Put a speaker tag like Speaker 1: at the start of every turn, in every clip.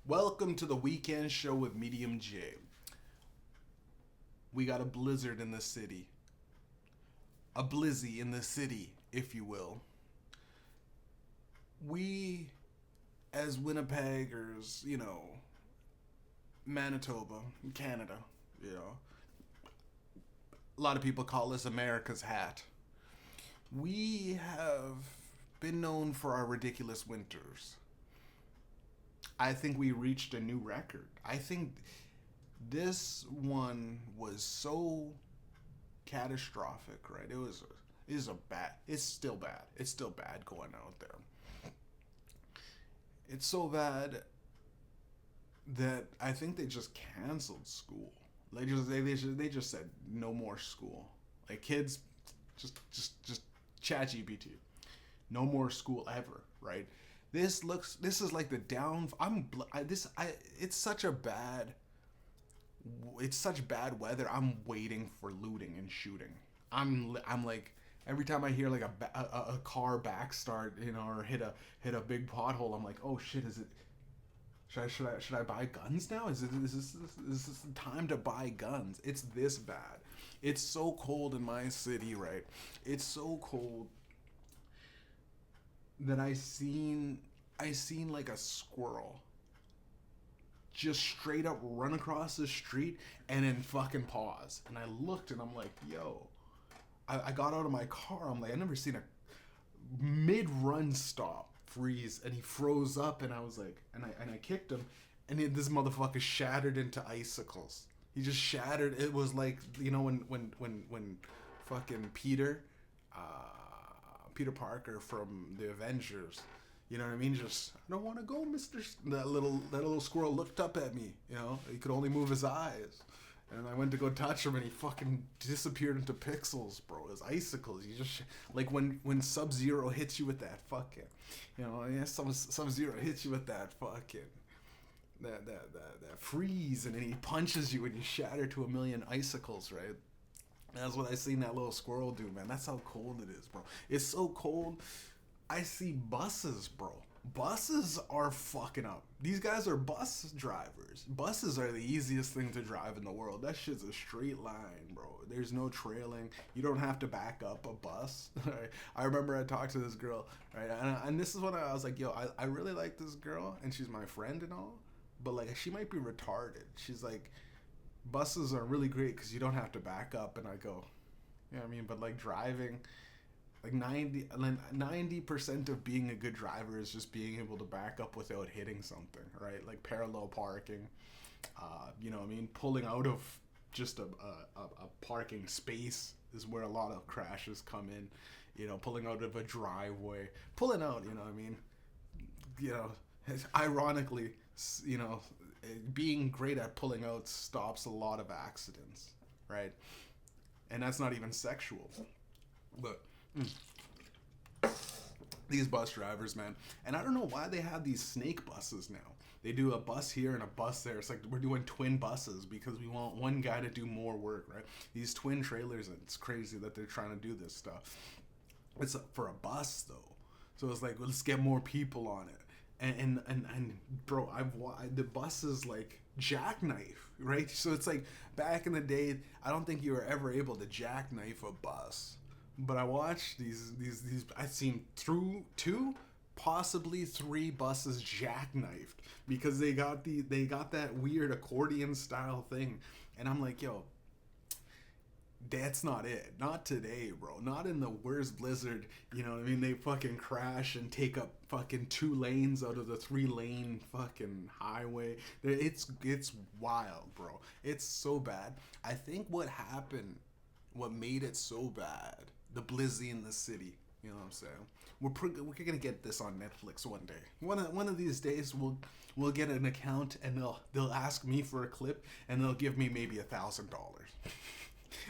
Speaker 1: Welcome to the weekend show with Mediumjay. We got a blizzard in the city. A Blizzy in the city, if you will. We, as Winnipeggers, Manitoba, Canada, you know, a lot of people call us America's hat. We have been known for our ridiculous winters. I think we reached a new record. I think this one was so catastrophic, right? It is a bad. It's still bad. It's still bad going out there. It's so bad that I think they just canceled school. They just said no more school. Like kids, just chat GPT. No more school ever, right? This is like the down. It's such a bad. It's such bad weather. I'm waiting for looting and shooting. I'm like every time I hear like a car back start, or hit a big pothole. I'm like, oh shit, is it? Should I buy guns now? Is this the time to buy guns? It's this bad. It's so cold in my city, right? It's so cold that I seen like a squirrel just straight up run across the street and then fucking pause. And I looked and I'm like, yo. I got out of my car. I'm like, I never seen a mid run stop freeze, and he froze up, and I was like, and I kicked him, and this motherfucker shattered into icicles. He just shattered. It was like when fucking Peter Parker from the Avengers. You know what I mean? Just I don't want to go, Mister. That little squirrel looked up at me. He could only move his eyes. And I went to go touch him, and he fucking disappeared into pixels, bro. His icicles. You just like when Sub-Zero hits you with that fucking, Sub-Zero hits you with that fucking that freeze, and then he punches you, and you shatter to a million icicles, right? That's what I seen that little squirrel do, man. That's how cold it is, bro. It's so cold. I see buses, bro. Buses are fucking up. These guys are bus drivers. Buses are the easiest thing to drive in the world. That shit's a straight line, bro. There's no trailing. You don't have to back up a bus. Right? I remember I talked to this girl, right? And this is when I was like, yo, I really like this girl, and she's my friend and all, but like she might be retarded. She's like, buses are really great because you don't have to back up. And I go, you know what I mean? But like driving, like 90% of being a good driver is just being able to back up without hitting something, right? Like parallel parking, you know what I mean? Pulling out of just a parking space is where a lot of crashes come in. Pulling out of a driveway, pulling out, you know what I mean? You know, ironically, you know, being great at pulling out stops a lot of accidents, right? And that's not even sexual, but these bus drivers, man. And I don't know why they have these snake buses now. They do a bus here and a bus there. It's like we're doing twin buses because we want one guy to do more work, right? These twin trailers, it's crazy that they're trying to do this stuff. It's for a bus though, so it's like let's get more people on it. And bro, the bus is like jackknife, right? So it's like back in the day, I don't think you were ever able to jackknife a bus. But I watched these. I've seen through two, possibly three buses jackknifed because they got that weird accordion style thing, and I'm like, yo, that's not it. Not today, bro. Not in the worst blizzard. You know what I mean? They fucking crash and take up fucking 2 lanes out of the 3 lane fucking highway. It's wild, bro. It's so bad. I think what happened, what made it so bad, the Blizzy in the city. You know what I'm saying? We're gonna get this on Netflix one day. One of these days we'll get an account, and they'll ask me for a clip, and they'll give me maybe $1,000.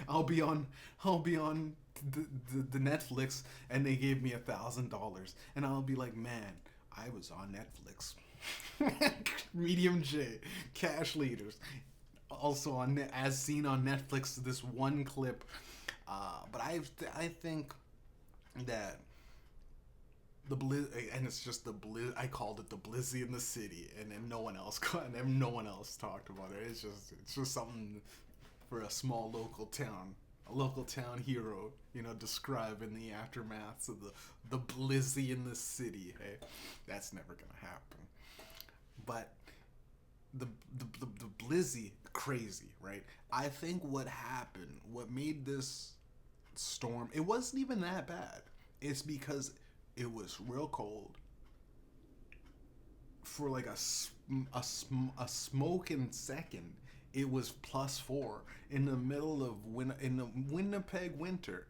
Speaker 1: I'll be on the Netflix, and they gave me $1,000, and I'll be like, man, I was on Netflix. Mediumjay, cash leaders, also as seen on Netflix. This one clip, but I think that the blizz, and it's just the blizz. I called it the Blizzy in the city, and then no one else and then no one else talked about it. It's just something for a small local town, a local town hero, describe in the aftermaths of the Blizzy in the city. Hey, that's never gonna happen. But the Blizzy, crazy, right? I think what happened, what made this storm, it wasn't even that bad. It's because it was real cold for like a smoking second. It was +4 in the middle of in the Winnipeg winter.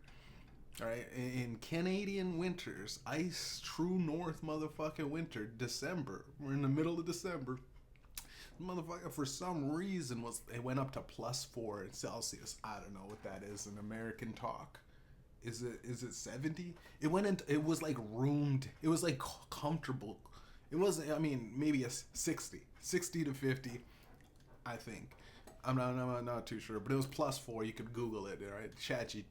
Speaker 1: All right, in Canadian winters, ice true north motherfucking winter, December. We're in the middle of December. Motherfucker, for some reason, it went up to +4 in Celsius. I don't know what that is in American talk. Is it 70? It was like roomed. It was like comfortable. It wasn't. I mean, maybe a 60 to 50. I think. I'm not too sure, but it was +4. You could Google it, right? ChatGPT.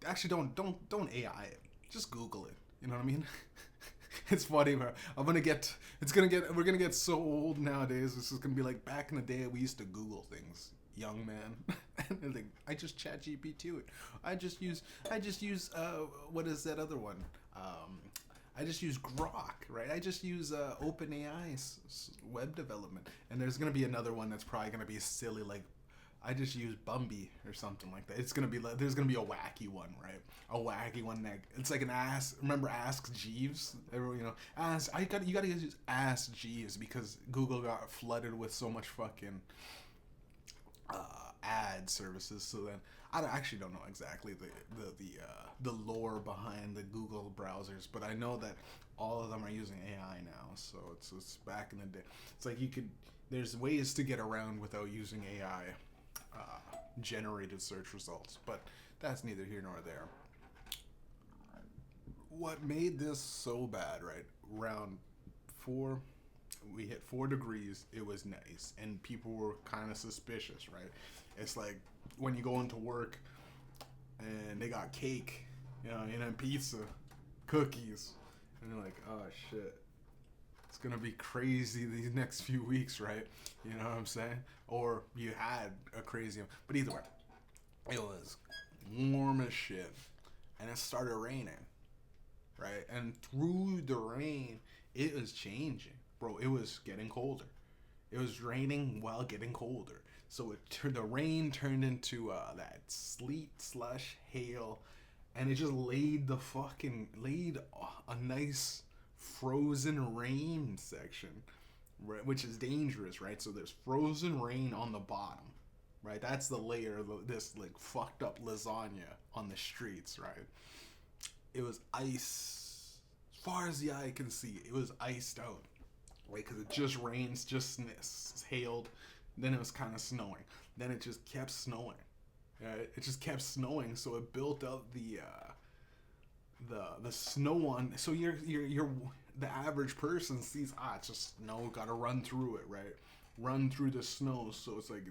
Speaker 1: Actually, don't AI it. Just Google it. You know what I mean? It's funny, bro. We're gonna get so old nowadays. This is gonna be like back in the day we used to Google things, young man. And like, I just chat GPT it. I just use what is that other one? I just use Grok, right? I just use OpenAI's web development. And there's gonna be another one that's probably gonna be silly, like I just use Bumby or something like that. It's gonna be like, there's gonna be a wacky one, right? A wacky one that it's like an ass. Remember Ask Jeeves? Everyone, you gotta use Ask Jeeves because Google got flooded with so much fucking ad services. So then I actually don't know exactly the lore behind the Google browsers, but I know that all of them are using AI now. So it's back in the day. It's like there's ways to get around without using AI. Generated search results, but that's neither here nor there. What made this so bad, right? Round 4, we hit 4 degrees. It was nice, and people were kind of suspicious, right? It's like when you go into work and they got cake, and then pizza, cookies, and you're like, oh shit. It's gonna be crazy these next few weeks, right? You know what I'm saying? Or you had a crazy, but either way, it was warm as shit, and it started raining, right? And through the rain, it was changing, bro. It was getting colder. It was raining while getting colder, so the rain turned into that sleet slush hail, and it just laid a nice frozen rain section, right, which is dangerous, right? So there's frozen rain on the bottom, right? That's the layer of this like fucked up lasagna on the streets, right? It was ice as far as the eye can see. It was iced out, right? Because it just rains, just hailed, then it was kind of snowing, then it just kept snowing, right? It just kept snowing, so it built up the snow on. So you're the average person sees, it's just snow, gotta run through it, right? Run through the snow. So it's like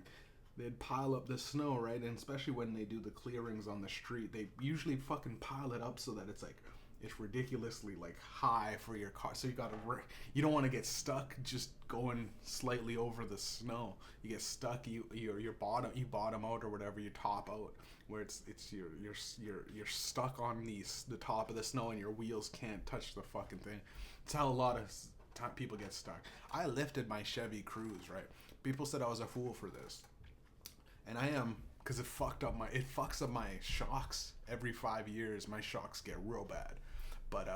Speaker 1: they'd pile up the snow, right? And especially when they do the clearings on the street, they usually fucking pile it up so that it's like it's ridiculously like high for your car. So you don't want to get stuck just going slightly over the snow. You get stuck, you bottom out or whatever, you top out, where you're stuck on the top of the snow and your wheels can't touch the fucking thing. It's how a lot of people get stuck. I lifted my Chevy Cruze, right? People said I was a fool for this, and I am, because it fucks up my shocks every 5 years. My shocks get real bad. But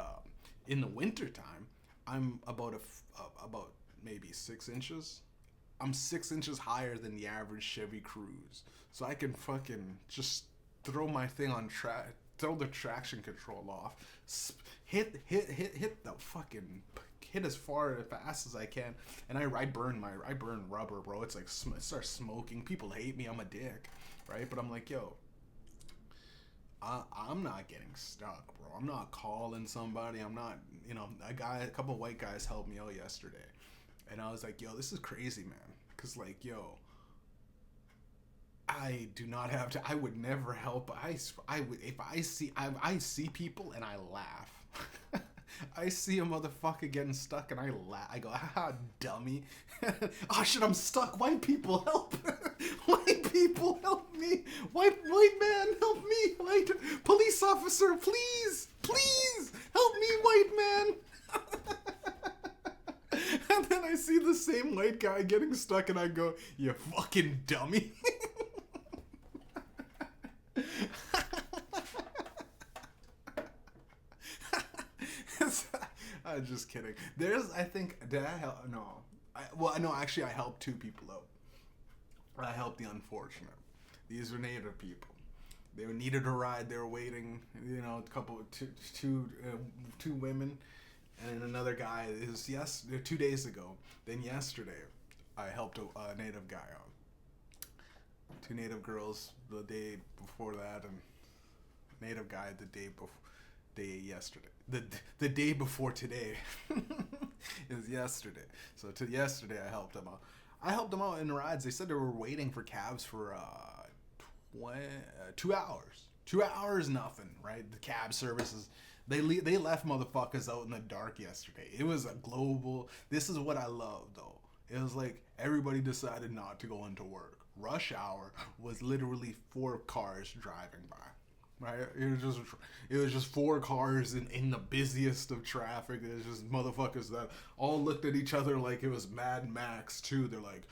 Speaker 1: in the wintertime, I'm about maybe 6 inches. I'm 6 inches higher than the average Chevy Cruze. So I can fucking just throw my thing on throw the traction control off, hit the fucking, hit as fast as I can, and I burn rubber, bro. It's like it starts smoking. People hate me. I'm a dick, right? But I'm like, yo, I'm not getting stuck, bro. I'm not calling somebody. I'm not, a couple white guys helped me out yesterday, and I was like, yo, this is crazy, man. Cause like, yo, I do not have to. I would never help. I would, if I see people and I laugh. I see a motherfucker getting stuck and I laugh. I go, ah, dummy. Oh shit, I'm stuck. White people, help. White people, help me. White man, help me. White police officer, please. Please, help me, white man. And then I see the same white guy getting stuck and I go, you fucking dummy. I'm just kidding. I think, did I help? No. Actually, I helped two people out. I helped the unfortunate. These were Native people. They needed a ride. They were waiting, two women, and another guy. It was 2 days ago. Then yesterday, I helped a Native guy out. Two Native girls the day before that, and Native guy the day yesterday. The day before today is yesterday. So to yesterday, I helped them out. I helped them out in rides. They said they were waiting for cabs for 2 hours. 2 hours, nothing, right? The cab services. They left motherfuckers out in the dark yesterday. It was a global. This is what I love, though. It was like everybody decided not to go into work. Rush hour was literally 4 cars driving by. Right, it was just 4 cars in the busiest of traffic. It was just motherfuckers that all looked at each other like it was Mad Max too. They're like,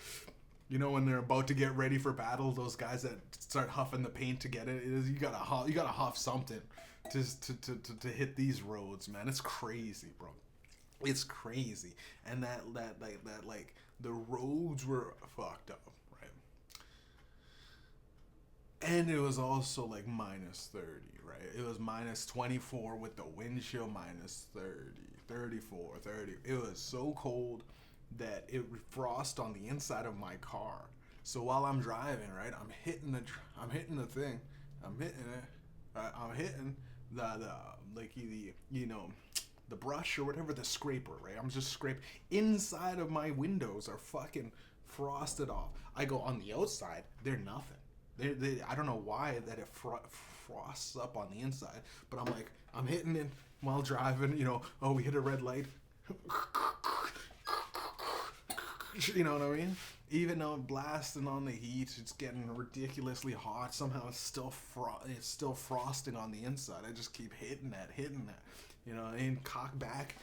Speaker 1: when they're about to get ready for battle, those guys that start huffing the paint to get it. You gotta huff something to hit these roads, man. It's crazy, bro. It's crazy, and that the roads were fucked up. And it was also like minus 30, right? It was minus 24 with the wind chill, minus 30, 34, 30. It was so cold that it frost on the inside of my car. So while I'm driving, right, I'm hitting the thing. I'm hitting it. I'm hitting the brush or whatever, the scraper, right? I'm just scraping. Inside of my windows are fucking frosted off. I go on the outside, they're nothing. I don't know why that it frosts up on the inside, but I'm hitting it while driving. We hit a red light. You know what I mean? Even though I'm blasting on the heat, it's getting ridiculously hot. Somehow it's still frosting on the inside. I just keep hitting that. And cock back.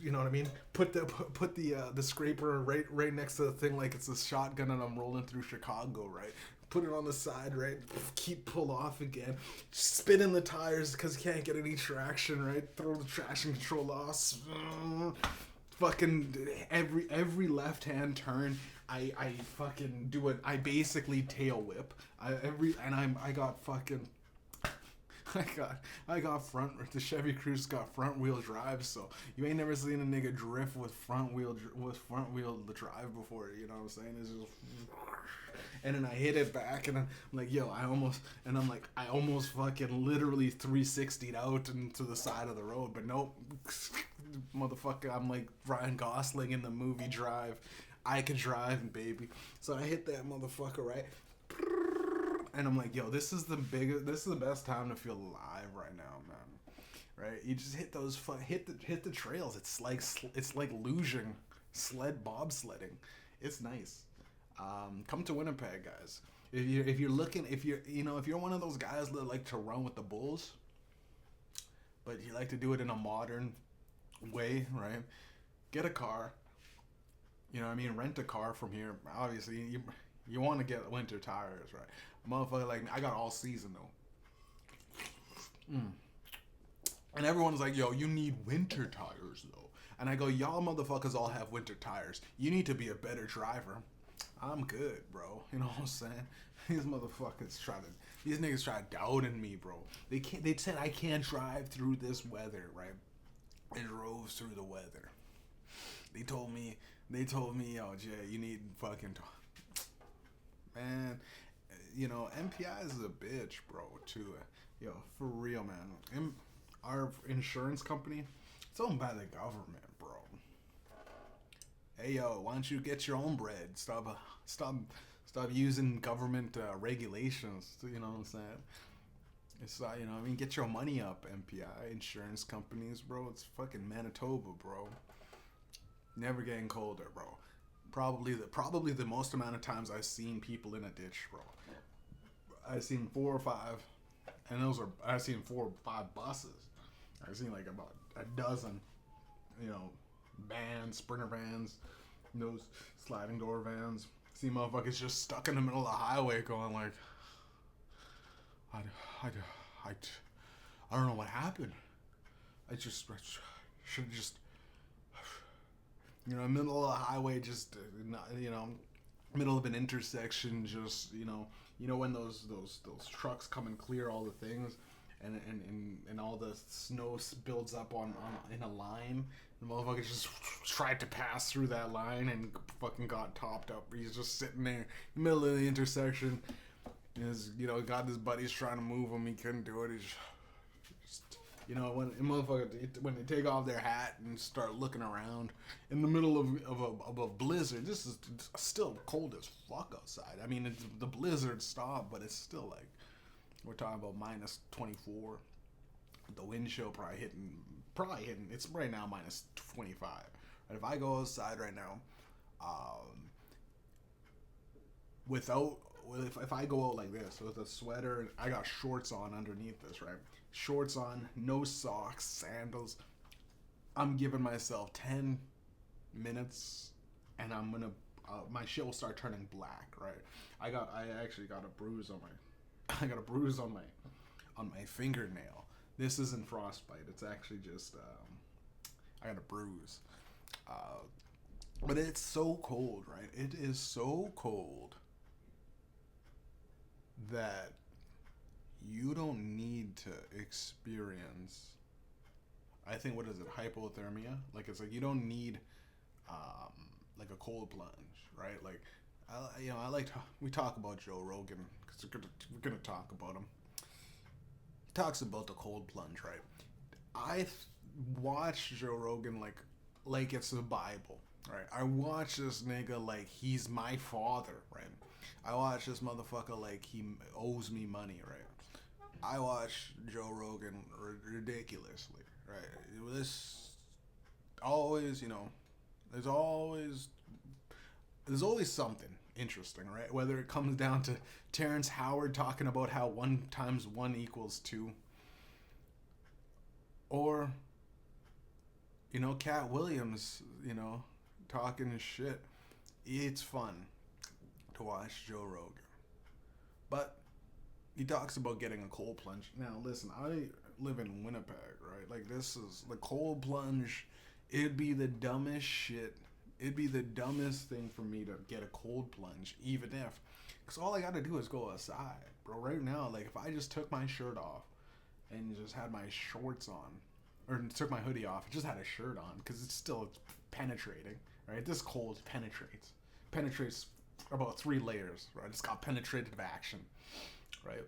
Speaker 1: You know what I mean? Put the scraper right next to the thing like it's a shotgun, and I'm rolling through Chicago, right? Put it on the side, right? Pull off again. Spinning the tires because you can't get any traction, right? Throw the traction control off. Fucking every left hand turn, I fucking do it. I basically tail whip. I got front. The Chevy Cruze got front wheel drive, so you ain't never seen a nigga drift with front wheel drive before. You know what I'm saying? It's just, and then I hit it back, and I'm like, I almost fucking literally 360'd out into the side of the road, but nope, motherfucker, I'm like Ryan Gosling in the movie Drive. I can drive, baby. So I hit that motherfucker, right? And I'm like, this is the best time to feel alive right now, man. Right? You just hit those hit the trails. It's like luging, bobsledding. It's nice. Come to Winnipeg, guys. If you're one of those guys that like to run with the bulls, but you like to do it in a modern way, right? Get a car. You know what I mean? Rent a car from here. Obviously, you want to get winter tires, right? Motherfucker like me, I got all season though. And everyone's like, you need winter tires though. And I go, y'all motherfuckers all have winter tires. You need to be a better driver. I'm good, bro. You know what I'm saying? These niggas try doubting me, bro. They said I can't drive through this weather, right? I drove through the weather. They told me, Jay, you need fucking man. MPI is a bitch, bro, too. For real, man. Our insurance company, it's owned by the government, bro. Hey, why don't you get your own bread? Stop using government regulations. You know what I'm saying? It's you know, I mean, get your money up, MPI insurance companies, bro. It's fucking Manitoba, bro. Never getting colder, bro. Probably the most amount of times I've seen people in a ditch, bro. I've seen 4 or 5, and I've seen 4 or 5 buses. I've seen like about a dozen, you know, vans, sprinter vans, those sliding door vans. See motherfuckers just stuck in the middle of the highway, going like, I, I, I, I don't know what happened. I should have just, you know, middle of the highway, just you know, middle of an intersection, just you know when those trucks come and clear all the things, and all the snow builds up on in a line. The motherfucker just tried to pass through that line and fucking got topped up. He's just sitting there in the middle of the intersection. You know, got his buddies trying to move him. He couldn't do it. He's just, you know, when they take off their hat and start looking around in the middle of a blizzard. This is still cold as fuck outside. I mean, the blizzard stopped, but it's still like, we're talking about minus 24. The wind chill probably hitting. It's right now minus 25. And if I go outside right now, if I go out like this with a sweater, I got shorts on underneath this, right? Shorts on, no socks, sandals. I'm giving myself 10 minutes, and I'm gonna my shit will start turning black, right? I actually got a bruise on my fingernail. This isn't frostbite. It's actually just I got a bruise. But it's so cold, right? It is so cold that you don't need to experience, I think, what is it, hypothermia? Like, it's like you don't need like a cold plunge, right? Like, we talk about Joe Rogan because we're gonna talk about him. He talks about the cold plunge, right? I watch Joe Rogan like it's the Bible, right? I watch this nigga like he's my father, right? I watch this motherfucker like he owes me money, right? I watch Joe Rogan ridiculously, right? This always, you know, there's always something interesting, right? Whether it comes down to Terrence Howard talking about how 1 × 1 = 2, or, you know, Cat Williams, you know, talking shit. It's fun to watch Joe Rogan, but he talks about getting a cold plunge. Now, listen, I live in Winnipeg, right? Like, this is the cold plunge. It'd be the dumbest shit. It'd be the dumbest thing for me to get a cold plunge, even if, because all I gotta do is go outside, bro. Right now, like, if I just took my shirt off and just had my shorts on, or took my hoodie off, just had a shirt on, because it's penetrating, right? This cold penetrates about 3 layers, right? It's got penetrative action, right?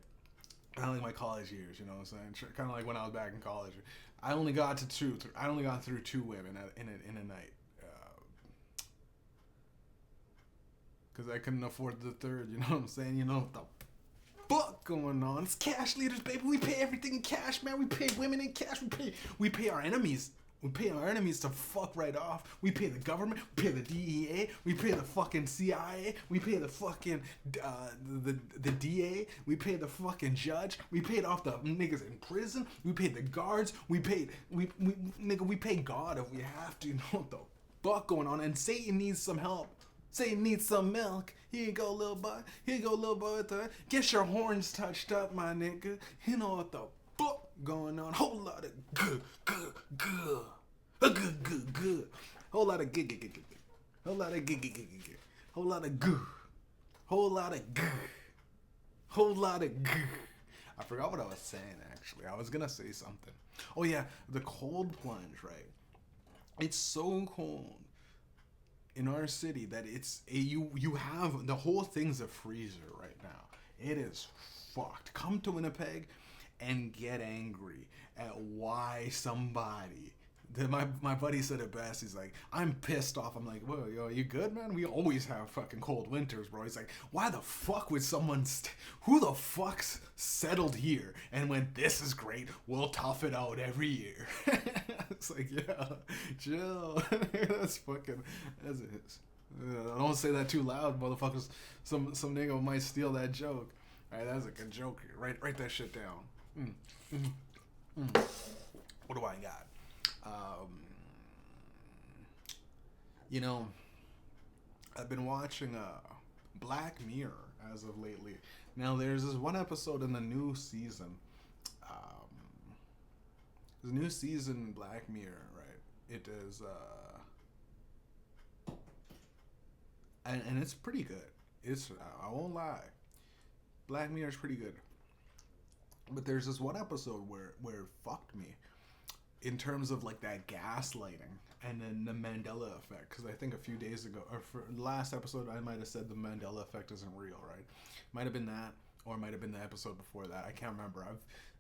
Speaker 1: Kind of like my college years, you know what I'm saying? Kind of like when I was back in college. I only got through 2 women in a night, because I couldn't afford the third. You know what I'm saying? You know what the fuck going on? It's cash leaders, baby. We pay everything in cash, man. We pay women in cash. We pay our enemies. We pay our enemies to fuck right off. We pay the government. We pay the DEA. We pay the fucking CIA. We pay the fucking the DA. We pay the fucking judge. We paid off the niggas in prison. We paid the guards. We pay God if we have to. You know what the fuck going on? And Satan needs some help. Satan needs some milk. Here you go, little boy. Here you go, little boy. Get your horns touched up, my nigga. You know what the fuck going on? Whole lot of good. Whole lot of good. Whole lot of good. Whole lot of good. Whole lot of good. Whole lot of good. I forgot what I was saying, actually. I was gonna say something. Oh yeah, the cold plunge, right? It's so cold in our city that you have the whole thing's a freezer right now. It is fucked. Come to Winnipeg and get angry at why somebody My buddy said it best. He's like, I'm pissed off. I'm like, whoa, yo, you good, man? We always have fucking cold winters, bro. He's like, why the fuck would someone, who the fuck's settled here and went, this is great, we'll tough it out every year. It's like, yeah, chill. That's fucking, that's it. Don't say that too loud, motherfuckers. Some nigga might steal that joke. All right, that's a good joke. Write that shit down. What do I got? You know, I've been watching Black Mirror as of lately. Now, there's this one episode in the new season. There's a new season Black Mirror, right? It is, and it's pretty good. It's, I won't lie, Black Mirror is pretty good. But there's this one episode where it fucked me in terms of like that gaslighting and then the Mandela effect. Because I think a few days ago, or for last episode, I might have said the Mandela effect isn't real, right? Might have been that, or it might have been the episode before that. I can't remember.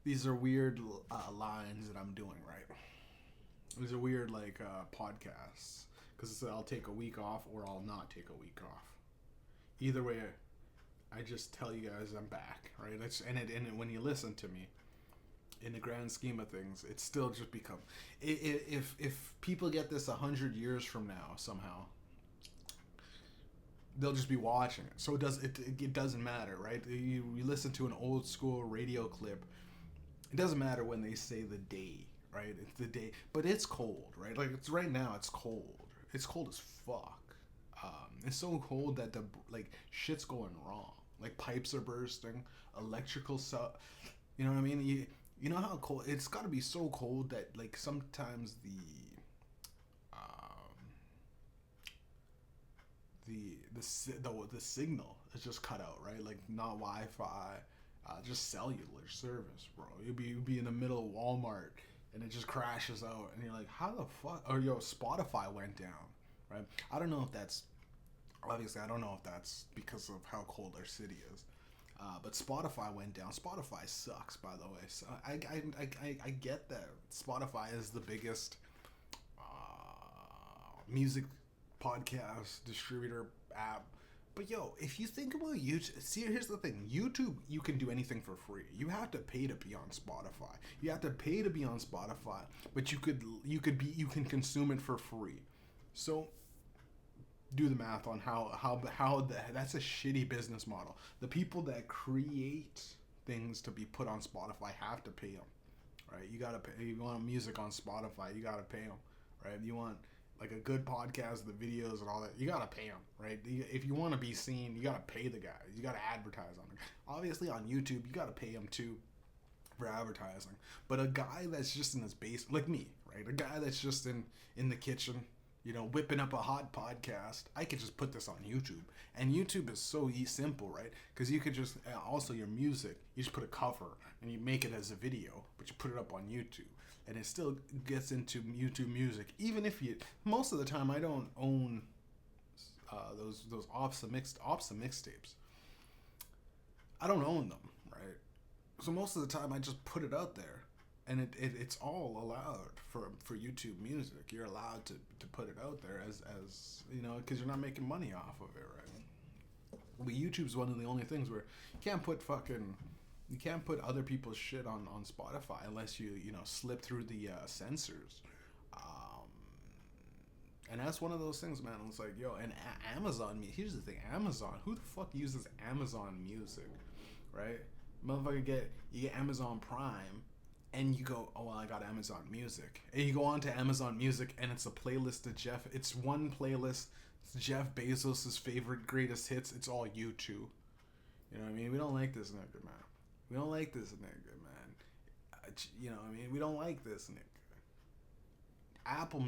Speaker 1: These are weird lines that I'm doing, right? These are weird like podcasts. Because I'll take a week off or I'll not take a week off. Either way, I just tell you guys I'm back, right? And when you listen to me, in the grand scheme of things, it's still just become. If people get this 100 years from now somehow, they'll just be watching it. So it doesn't matter, right? You listen to an old school radio clip. It doesn't matter when they say the day, right? It's the day, but it's cold, right? Like it's right now. It's cold. It's cold as fuck. It's so cold that the shit's going wrong. Like pipes are bursting, electrical stuff. You know what I mean? You know how cold it's got to be. So cold that like sometimes the signal is just cut out, right? Like not Wi-Fi, just cellular service, bro. You'd be in the middle of Walmart and it just crashes out, and you're like, how the fuck? Or Spotify went down, right? I don't know if that's because of how cold our city is. But Spotify went down. Spotify sucks, by the way. So I get that Spotify is the biggest music podcast distributor app. But yo, if you think about YouTube, see, here's the thing: YouTube, you can do anything for free. You have to pay to be on Spotify. You have to pay to be on Spotify, but you can consume it for free. So do the math on how that's a shitty business model. The people that create things to be put on Spotify have to pay them, right? You gotta pay. You want music on Spotify, you gotta pay them, right? You want like a good podcast, the videos and all that, you gotta pay them, right? If you want to be seen, you gotta pay the guys. You gotta advertise on them. Obviously on YouTube, you gotta pay them too for advertising. But a guy that's just in his base, like me, right? A guy that's just in the kitchen, whipping up a hot podcast, I could just put this on YouTube. And YouTube is so simple, right? Because you could just, also your music, you just put a cover and you make it as a video, but you put it up on YouTube. And it still gets into YouTube music. Even if most of the time I don't own those OPSA mixtapes. I don't own them, right? So most of the time I just put it out there. And it's all allowed for YouTube music. You're allowed to put it out there as because you're not making money off of it, right? But YouTube's one of the only things where you can't put other people's shit on Spotify unless you slip through the censors. And that's one of those things, man. It's like, yo, and Amazon. Here's the thing, Amazon. Who the fuck uses Amazon Music, right? Motherfucker, you get Amazon Prime. And you go, oh, well, I got Amazon Music. And you go on to Amazon Music, and it's a playlist of it's one playlist. It's Jeff Bezos' favorite greatest hits. It's all U2. You know what I mean? We don't like this nigga, man. We don't like this nigga, man. You know what I mean? We don't like this nigga. Apple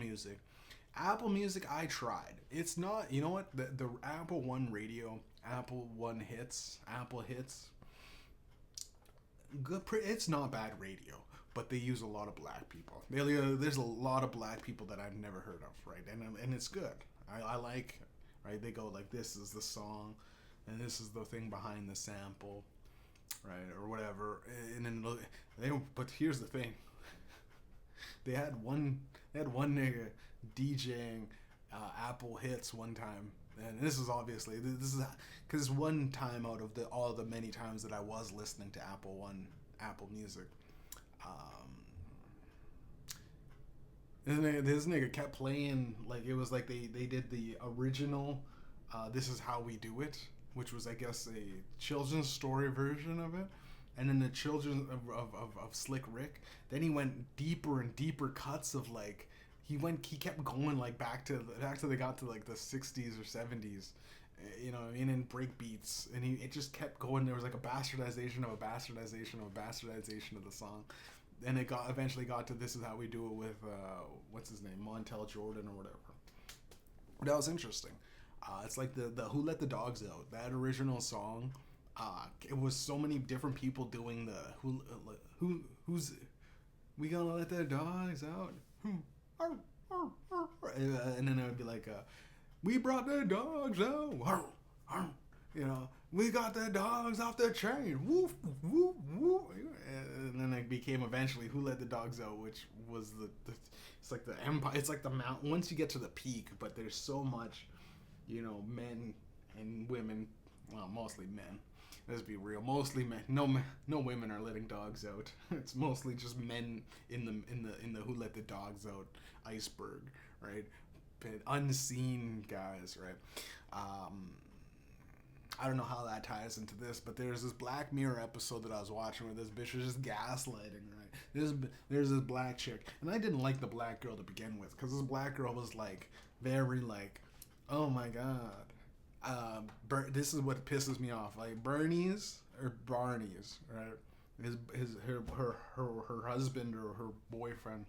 Speaker 1: Music, I tried. It's not, you know what? The Apple One Radio, Apple One Hits, Apple Hits, good. It's not bad radio. But they use a lot of black people. There's a lot of black people that I've never heard of, right? And it's good. I like, right? They go like, this is the song, and this is the thing behind the sample, right, or whatever. And then they don't. But here's the thing: They had one nigga DJing Apple hits one time, and this is obviously this is because one time out of all the many times that I was listening to Apple Music. This nigga kept playing, like, it was like they did the original This Is How We Do It, which was, I guess, a children's story version of it. And then the children of Slick Rick. Then he went deeper and deeper cuts of, like, he kept going, like, back to they got to, like, the 60s or 70s, you know what I mean, and break beats. And it just kept going. There was, like, a bastardization of a bastardization of a bastardization of the song. And it eventually got to This Is How We Do It with, what's his name, Montel Jordan or whatever. That was interesting. It's like the Who Let the Dogs Out, that original song. It was so many different people doing the who's we gonna let the dogs out, and then it would be like we brought the dogs out, you know, we got the dogs off the chain, woof woof woof, and then it became eventually Who Let the Dogs Out, which was the it's like the empire, it's like the mountain once you get to the peak, but there's so much, you know, men and women, well, mostly men. Let's be real. Mostly men. No women are letting dogs out. It's mostly just men in the Who Let the Dogs Out iceberg, right? But unseen guys, right? I don't know how that ties into this, but there's this Black Mirror episode that I was watching where this bitch was just gaslighting, right? There's this black chick, and I didn't like the black girl to begin with, because this black girl was like very like, oh my god. This is what pisses me off. Like Bernie's or Barney's, right? Her husband or her boyfriend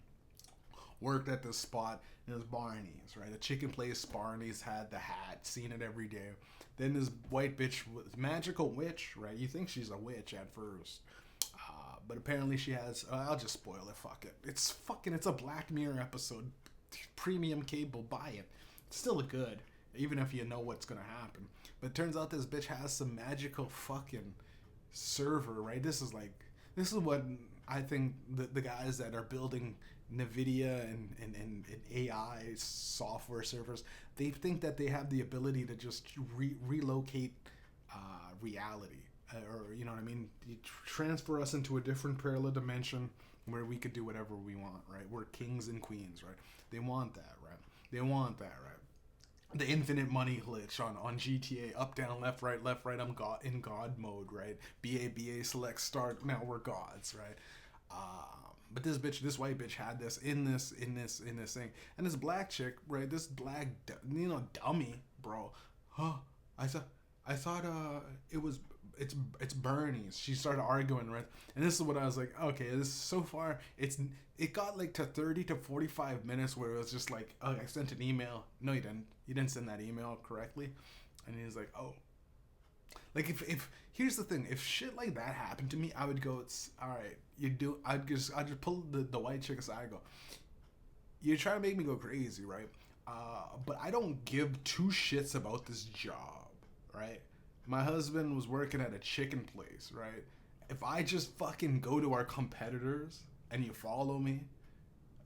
Speaker 1: worked at this spot, and it was Barney's, right? The chicken place Barney's had the hat, seen it every day. Then this white bitch, magical witch, right? You think she's a witch at first, but apparently she has. I'll just spoil it. Fuck it. It's a Black Mirror episode. Premium cable, buy it. It's still good. Even if you know what's gonna happen. But it turns out this bitch has some magical fucking server, right? This is what I think the guys that are building NVIDIA and AI software servers, they think that they have the ability to just relocate reality. Or, you know what I mean? You transfer us into a different parallel dimension where we could do whatever we want, right? We're kings and queens, right? They want that, right? The infinite money glitch on GTA, up, down, left, right, I'm in God mode, right? BA, select, start, now we're gods, right? But this white bitch had this in this thing. And this black chick, right? This black, dummy, bro. I thought it's Bernie's. She started arguing, right? And this is what I was like, okay, this so far, it got like to 30 to 45 minutes where it was just like, oh, I sent an email. No, you didn't. You didn't send that email correctly. And he's like, oh. Like, if here's the thing, if shit like that happened to me, I would go, it's all right. I'd just pull the white chick aside and go, you're trying to make me go crazy, right? But I don't give two shits about this job, right? My husband was working at a chicken place, right? If I just fucking go to our competitors and you follow me,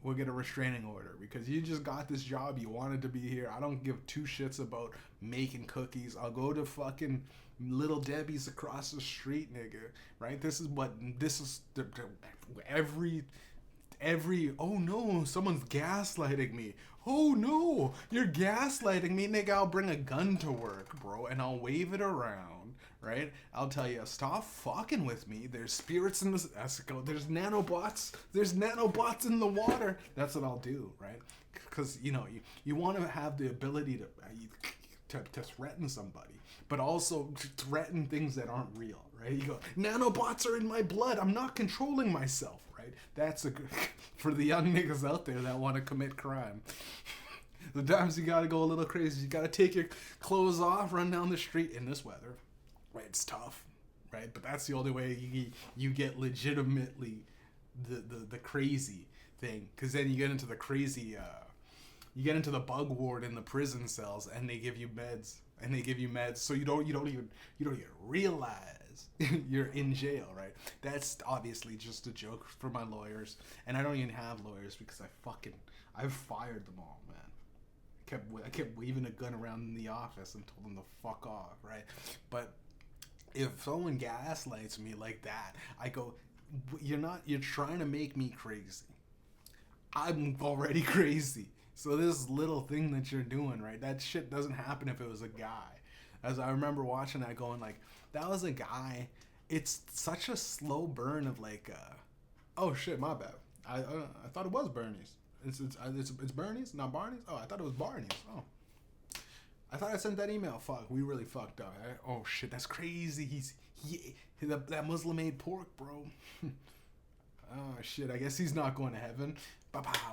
Speaker 1: we'll get a restraining order because you just got this job. You wanted to be here. I don't give two shits about making cookies. I'll go to fucking Little Debbie's across the street, nigga. Right? This is every, oh no, someone's gaslighting me. Oh no, you're gaslighting me, nigga. I'll bring a gun to work, bro, and I'll wave it around, right? I'll tell you, stop fucking with me. There's spirits in this. There's nanobots in the water. That's what I'll do, right? Because you want to have the ability to threaten somebody, but also threaten things that aren't real, right? You go, nanobots are in my blood. I'm not controlling myself. Right? That's for the young niggas out there that want to commit crime. The times you gotta go a little crazy. You gotta take your clothes off, run down the street in this weather. Right? It's tough, right? But that's the only way you get legitimately the crazy thing. Because then you get into the crazy You get into the bug ward in the prison cells, and they give you meds, so you don't even realize you're in jail, right? That's obviously just a joke for my lawyers, and I don't even have lawyers because I've fired them all, man. I kept waving a gun around in the office and told them to fuck off, right? But if someone gaslights me like that, I go, you're trying to make me crazy. I'm already crazy. So this little thing that you're doing, right? That shit doesn't happen if it was a guy. As I remember watching that going like, that was a guy. It's such a slow burn of like, oh shit, my bad. I thought it was Bernie's. It's Bernie's, not Barney's? Oh, I thought it was Barney's. Oh. I thought I sent that email. Fuck, we really fucked up. Right? Oh shit, that's crazy. That Muslim ate pork, bro. Oh shit, I guess he's not going to heaven.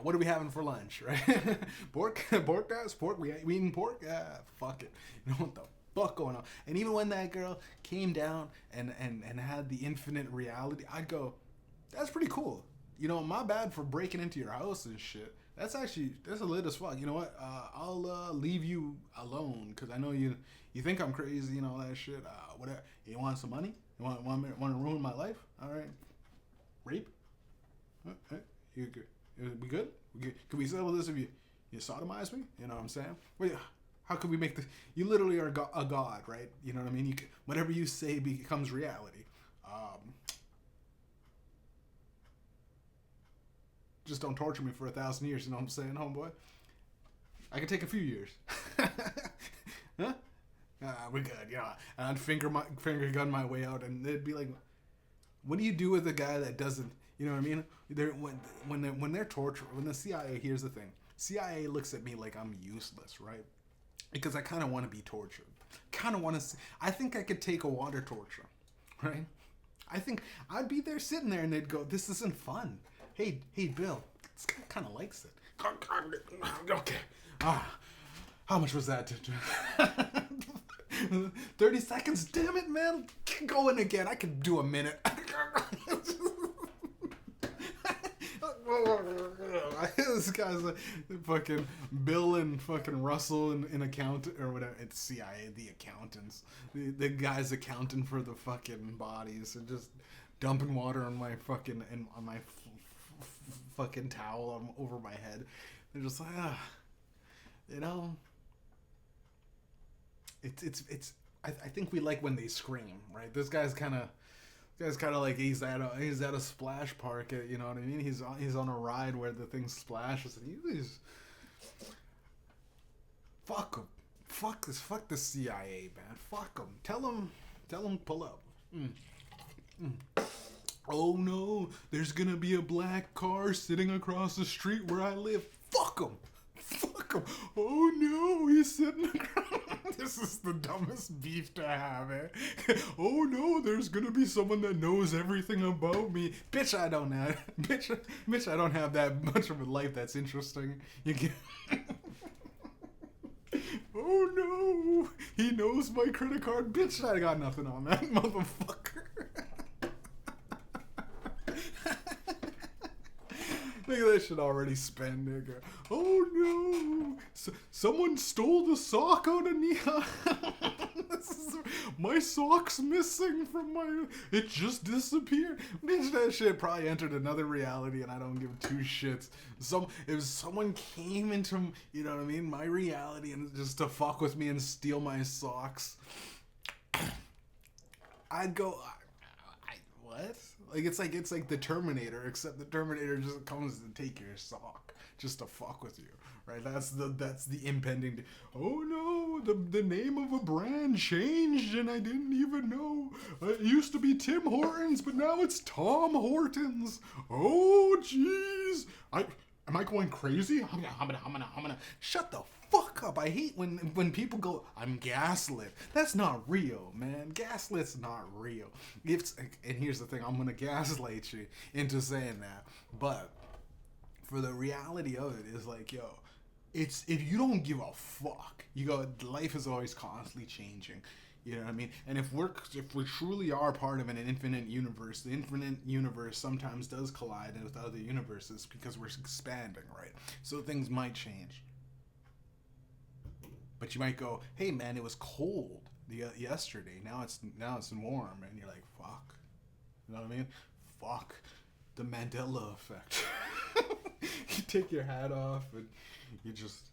Speaker 1: What are we having for lunch, right? Pork, guys, pork. We eating pork? Yeah, fuck it. You know what the fuck going on? And even when that girl came down and had the infinite reality, I'd go, that's pretty cool. You know, my bad for breaking into your house and shit. That's a lit as fuck. You know what? I'll leave you alone because I know you think I'm crazy and all that shit. Whatever. You want some money? You want to ruin my life? All right. Rape? Hey, you good? We good? Can we settle this if you sodomize me? You know what I'm saying? Well, how can we make this? You literally are a god, right? You know what I mean? Whatever you say becomes reality. Just don't torture me for 1,000 years. You know what I'm saying, homeboy? I could take a few years. Huh? We're good. Yeah. And I'd finger gun my way out, and they'd be like, "What do you do with a guy that doesn't?" You know what I mean? When they're tortured, when the CIA, here's the thing. CIA looks at me like I'm useless, right? Because I kind of want to be tortured. I think I could take a water torture, right? I think I'd be there sitting there and they'd go, this isn't fun. Hey, Bill, this guy kind of likes it. Okay. How much was that? 30 seconds, damn it, man. Keep going again. I could do a minute. This guy's like fucking Bill and fucking Russell in account or whatever. It's CIA, the accountants. The guy's accounting for the fucking bodies and just dumping water on my fucking on my fucking towel over my head. They're just like, you know. It's. I think we like when they scream, right? This guy's kind of like he's at a splash park, you know what I mean? He's on a ride where the thing splashes, and he's fuck the CIA, man. Fuck them. Tell them pull up. Oh no, there's gonna be a black car sitting across the street where I live. Fuck him. Oh no, he's sitting across. This is the dumbest beef to have, eh? Oh no, there's gonna be someone that knows everything about me. Bitch, I don't have that much of a life that's interesting. You get. Oh no, he knows my credit card. Bitch, I got nothing on that motherfucker. Look at that shit already spent, nigga. Oh no! Someone stole the sock out of me. My sock's missing from my... It just disappeared. Bitch, that shit probably entered another reality and I don't give two shits. If someone came into, you know what I mean, my reality and just to fuck with me and steal my socks, I'd go... What? Like it's like the Terminator, except the Terminator just comes to take your sock just to fuck with you, right? That's the impending. Oh no, the name of a brand changed and I didn't even know. It used to be Tim Hortons, but now it's Tom Hortons. Oh jeez, am I going crazy? I'm gonna shut the fuck up. I hate when people go, I'm gaslit. That's not real, man. Gaslit's not real. And here's the thing, I'm gonna gaslight you into saying that. But for the reality of it is like, yo, it's if you don't give a fuck, you go, life is always constantly changing. You know what I mean? And if we truly are part of an infinite universe, the infinite universe sometimes does collide with other universes because we're expanding, right? So things might change. But you might go, hey man, it was cold yesterday. Now it's warm, and you're like, fuck. You know what I mean? Fuck. The Mandela effect. You take your hat off and you just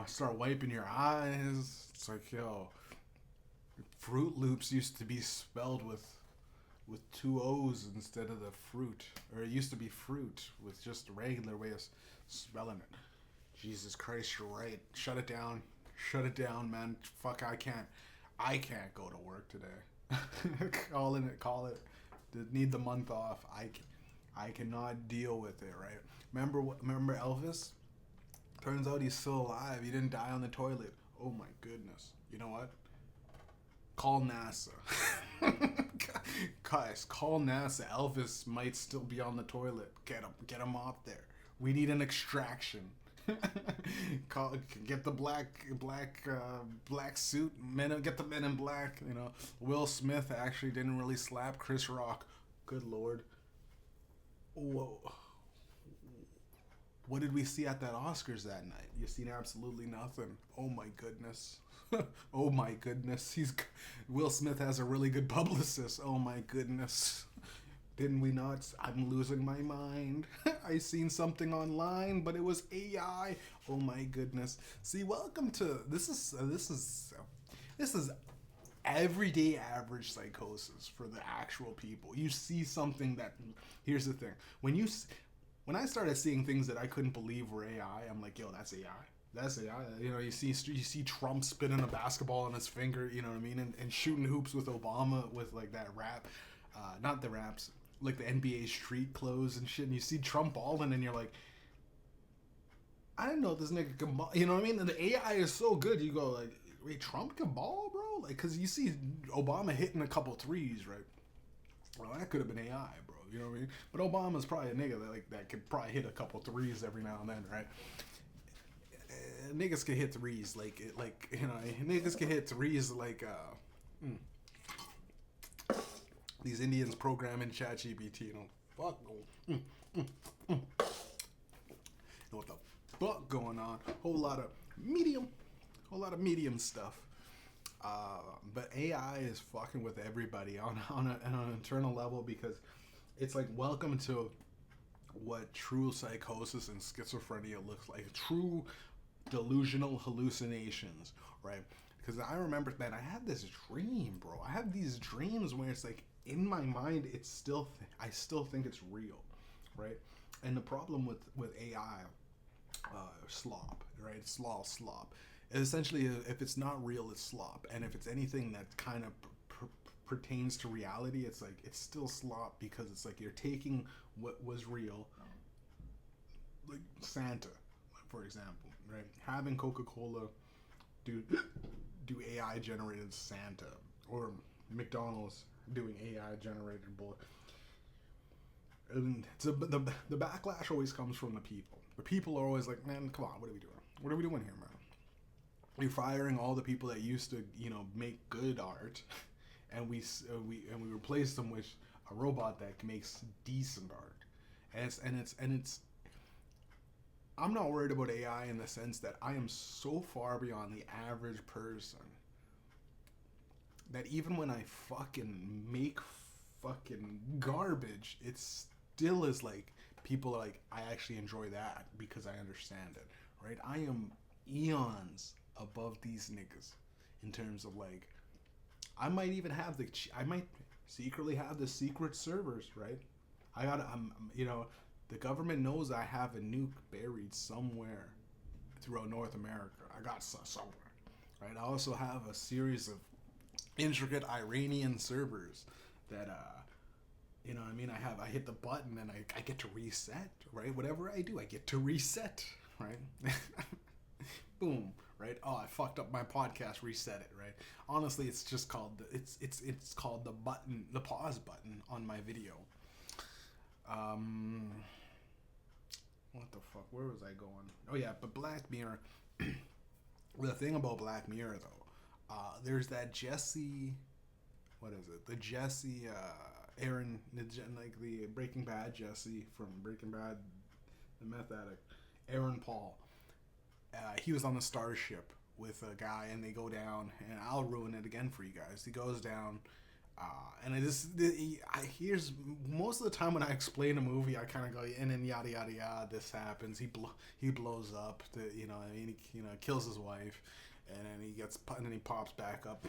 Speaker 1: start wiping your eyes. It's like, yo, Fruit Loops used to be spelled with two O's instead of the fruit, or it used to be fruit with just a regular way of spelling it. Jesus Christ, you're right. Shut it down, man. Fuck, I can't go to work today. Call it. Need the month off. I cannot deal with it. Right? Remember Elvis? Turns out he's still alive. He didn't die on the toilet. Oh my goodness. You know what? Call NASA. Guys, call NASA. Elvis might still be on the toilet. Get him off there. We need an extraction. Get the black suit. Get the Men in Black. You know, Will Smith actually didn't really slap Chris Rock. Good Lord. Whoa. What did we see at that Oscars that night? You seen absolutely nothing. Oh my goodness. Oh my goodness. Will Smith has a really good publicist. Oh my goodness. Didn't we not? I'm losing my mind. I seen something online, but it was AI. Oh my goodness. See, welcome to this is everyday average psychosis for the actual people. You see something that, here's the thing. When I started seeing things that I couldn't believe were AI, I'm like, yo, that's AI. That's AI. You know, you see Trump spinning a basketball on his finger, you know what I mean? And shooting hoops with Obama with like that rap. Not the raps, like the NBA street clothes and shit. And you see Trump balling and you're like, I didn't know this nigga can ball. You know what I mean? And the AI is so good. You go like, wait, Trump can ball, bro? Like, cause you see Obama hitting a couple threes, right? Well, that could have been AI, bro. You know what I mean? But Obama's probably a nigga that could probably hit a couple threes every now and then, right? Niggas can hit threes niggas can hit threes like these Indians programming ChatGPT. You know, know what the fuck going on? Whole lot of medium stuff. But AI is fucking with everybody on an internal level, because it's like, welcome to what true psychosis and schizophrenia looks like. True delusional hallucinations, right? Because I remember, man, I had this dream, bro. I have these dreams where it's like, in my mind, I still think it's real, right? And the problem with AI, slop, right? It's all slop. Essentially, if it's not real, it's slop. And if it's anything that kind of pertains to reality, it's like, it's still slop, because it's like you're taking what was real, like Santa, for example, right? Having Coca-Cola do AI generated Santa, or McDonald's doing AI generated bull. And the backlash always comes from the people. The people are always like, man, come on, what are we doing? What are we doing here, man? You're firing all the people that used to, you know, make good art, and we replace them with a robot that makes decent art. And it's I'm not worried about AI in the sense that I am so far beyond the average person that even when I fucking make fucking garbage, it still is like, people are like, I actually enjoy that because I understand it, right? I am eons above these niggas in terms of like, I might secretly have the secret servers, right? You know, the government knows I have a nuke buried somewhere throughout North America. I got somewhere, right? I also have a series of intricate Iranian servers that, you know what I mean? I hit the button and I get to reset, right? Whatever I do, I get to reset, right? Boom, right? Oh, I fucked up my podcast, reset it, right? Honestly, it's just called, it's called the pause button on my video. What the fuck? Where was I going? Oh yeah, but Black Mirror. The thing about Black Mirror though, there's that Jesse. What is it? The Jesse, Aaron, like the Breaking Bad Jesse from Breaking Bad, the meth addict, Aaron Paul. He was on the Starship with a guy, and they go down, and I'll ruin it again for you guys. He goes down, and here's most of the time when I explain a movie, I kind of go, and then yada yada yada. This happens. He blows up. He kills his wife, and then he pops back up.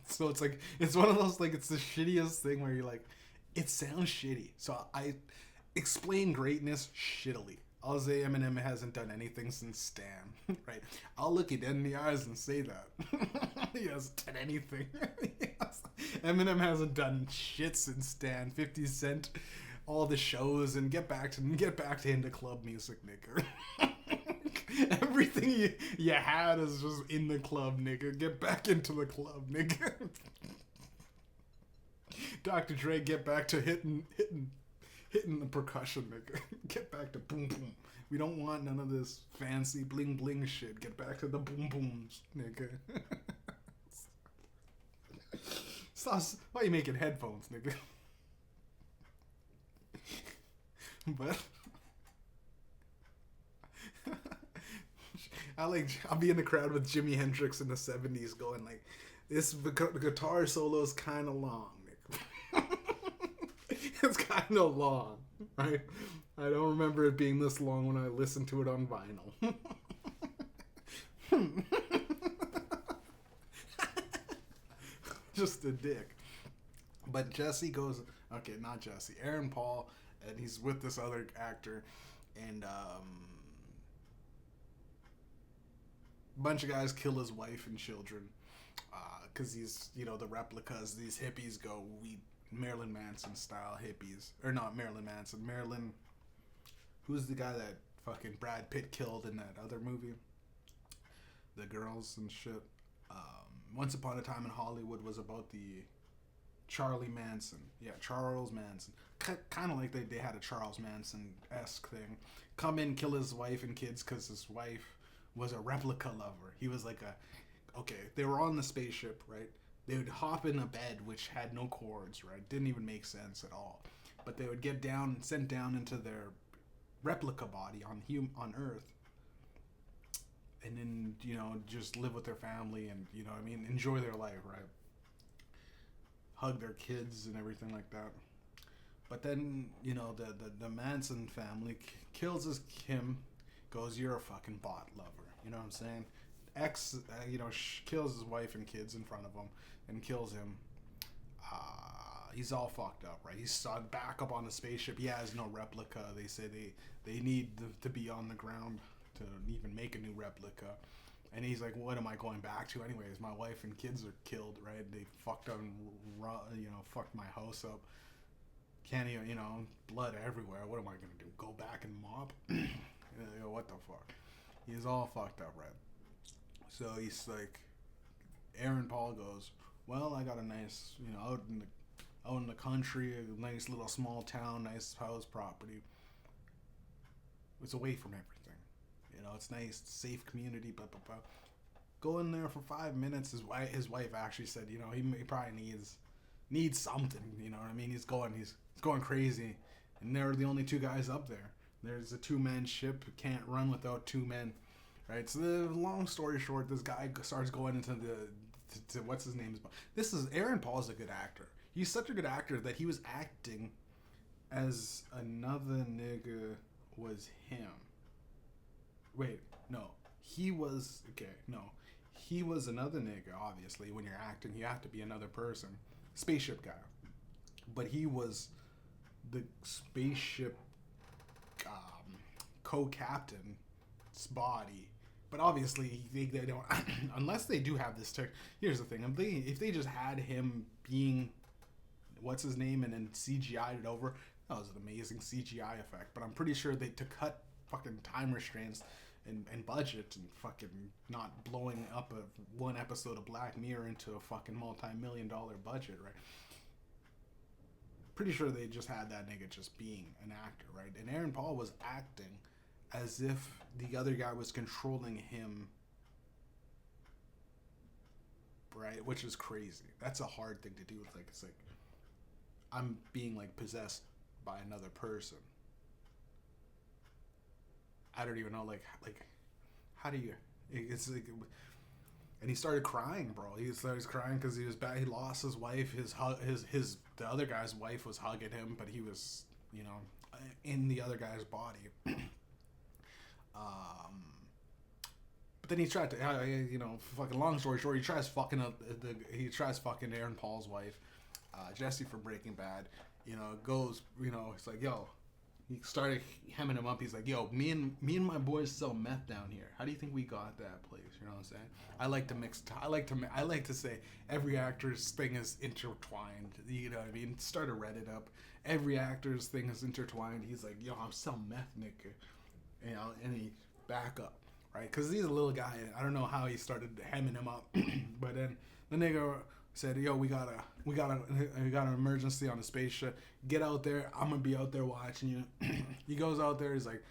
Speaker 1: So it's like, it's one of those, like, it's the shittiest thing where you're like, it sounds shitty. So I explain greatness shittily. I'll say Eminem hasn't done anything since Stan, right? I'll look you dead in the eyes and say that. He hasn't done anything. Yes. Eminem hasn't done shit since Stan. 50 Cent, all the shows, and get back to into club music, nigga. Everything you had is just in the club, nigga. Get back into the club, nigga. Dr. Dre, get back to hitting the percussion, nigga. Get back to boom boom. We don't want none of this fancy bling bling shit. Get back to the boom booms, nigga. Stop. Why are you making headphones, nigga? But I'll be in the crowd with Jimi Hendrix in the 70s going like, this guitar solo is kind of long, nigga. It's kind of long, right? I don't remember it being this long when I listened to it on vinyl. Just a dick. But Jesse goes, okay, not Jesse, Aaron Paul, and he's with this other actor, and a bunch of guys kill his wife and children, because he's, the replicas, these hippies go, Marilyn Manson style hippies, or not Marilyn Manson, who's the guy that fucking Brad Pitt killed in that other movie, the girls and shit. Once Upon a Time in Hollywood was about the Charles Manson, kind of like they had a Charles Manson-esque thing, come in, kill his wife and kids because his wife was a replica lover. He was like they were on the spaceship, right? They would hop in a bed which had no cords, right? Didn't even make sense at all. But they would get sent down into their replica body on Earth, and then just live with their family and enjoy their life, right? Hug their kids and everything like that. But then the Manson family kills him, goes, you're a fucking bot lover. You know what I'm saying? Kills his wife and kids in front of him and kills him. He's all fucked up, right? He's back up on the spaceship. He has no replica. They say they need to be on the ground to even make a new replica. And he's like, what am I going back to anyways? My wife and kids are killed, right? They fucked up and, fucked my house up. Can't even, blood everywhere. What am I going to do? Go back and mop? What the fuck? He's all fucked up, right? So he's like, Aaron Paul goes, well, I got a nice, out in the country, a nice little small town, nice house property. It's away from everything. It's nice, safe community, blah, blah, blah. Go in there for 5 minutes. His wife actually said, he probably needs something, you know what I mean? He's going crazy. And they're the only two guys up there. There's a 2-man ship, can't run without 2 men. Right, so the long story short, this guy starts going into to what's his name? Aaron Paul's a good actor. He's such a good actor that he was acting as another nigga was him. Wait, no. He was another nigga, obviously. When you're acting, you have to be another person. Spaceship guy. But he was the spaceship co-captain's body. But obviously, they don't, unless they do have this tech. Here's the thing: if they just had him being, what's his name, and then CGI'd it over, that was an amazing CGI effect. But I'm pretty sure to cut fucking time restraints and budget and fucking not blowing up one episode of Black Mirror into a fucking multi-million-dollar budget, right? Pretty sure they just had that nigga just being an actor, right? And Aaron Paul was acting as if the other guy was controlling him, right? Which is crazy. That's a hard thing to do. It's like I'm being like possessed by another person. I don't even know, like how do you? It's like and he started crying, bro. He started crying because he was bad. He lost his wife. His the other guy's wife was hugging him, but he was, you know, in the other guy's body. But then he tried to, you know, fucking long story short, he tries fucking Aaron Paul's wife, Jesse from Breaking Bad. You know, goes, you know, it's like, yo, he started hemming him up. He's like, yo, me and my boys sell meth down here. How do you think we got that place? You know what I'm saying? I like to say every actor's thing is intertwined. You know what I mean? Start a Reddit up. Every actor's thing is intertwined. He's like, yo, I'm selling meth, nigga. You know, and he back up, right? Because he's a little guy. I don't know how he started hemming him up, but then the nigga said, yo, we got an emergency on the spaceship. Get out there. I'm gonna be out there watching you. He goes out there. He's like,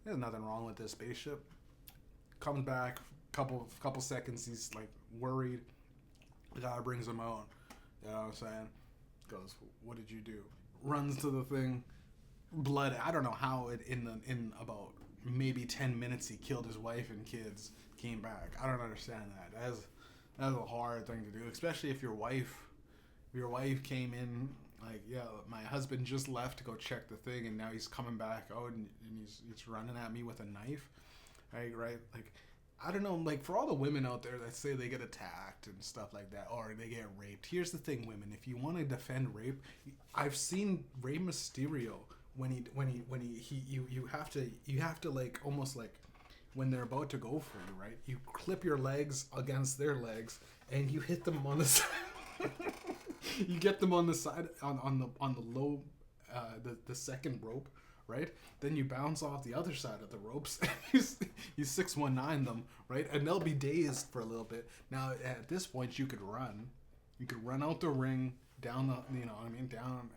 Speaker 1: there's nothing wrong with this spaceship. Comes back, couple seconds. He's like worried. The guy brings him out. You know what I'm saying? Goes, what did you do? Runs to the thing. Blood. I don't know how it in about maybe 10 minutes he killed his wife and kids. Came back. I don't understand that. That's a hard thing to do, especially if your wife came in like, yeah, my husband just left to go check the thing, and now he's coming back out, and he's running at me with a knife, right? Like, I don't know, like, for all the women out there that say they get attacked and stuff like that, or they get raped, here's the thing, women, if you want to defend rape, I've seen Rey Mysterio you have to like, almost like, when they're about to go for you, right? You clip your legs against their legs, and you hit them on the side. You get them on the side, on the low, the second rope, right? Then you bounce off the other side of the ropes. You 619 them, right? And they'll be dazed for a little bit. Now, at this point, you could run. You could run out the ring, down the, you know what I mean, down.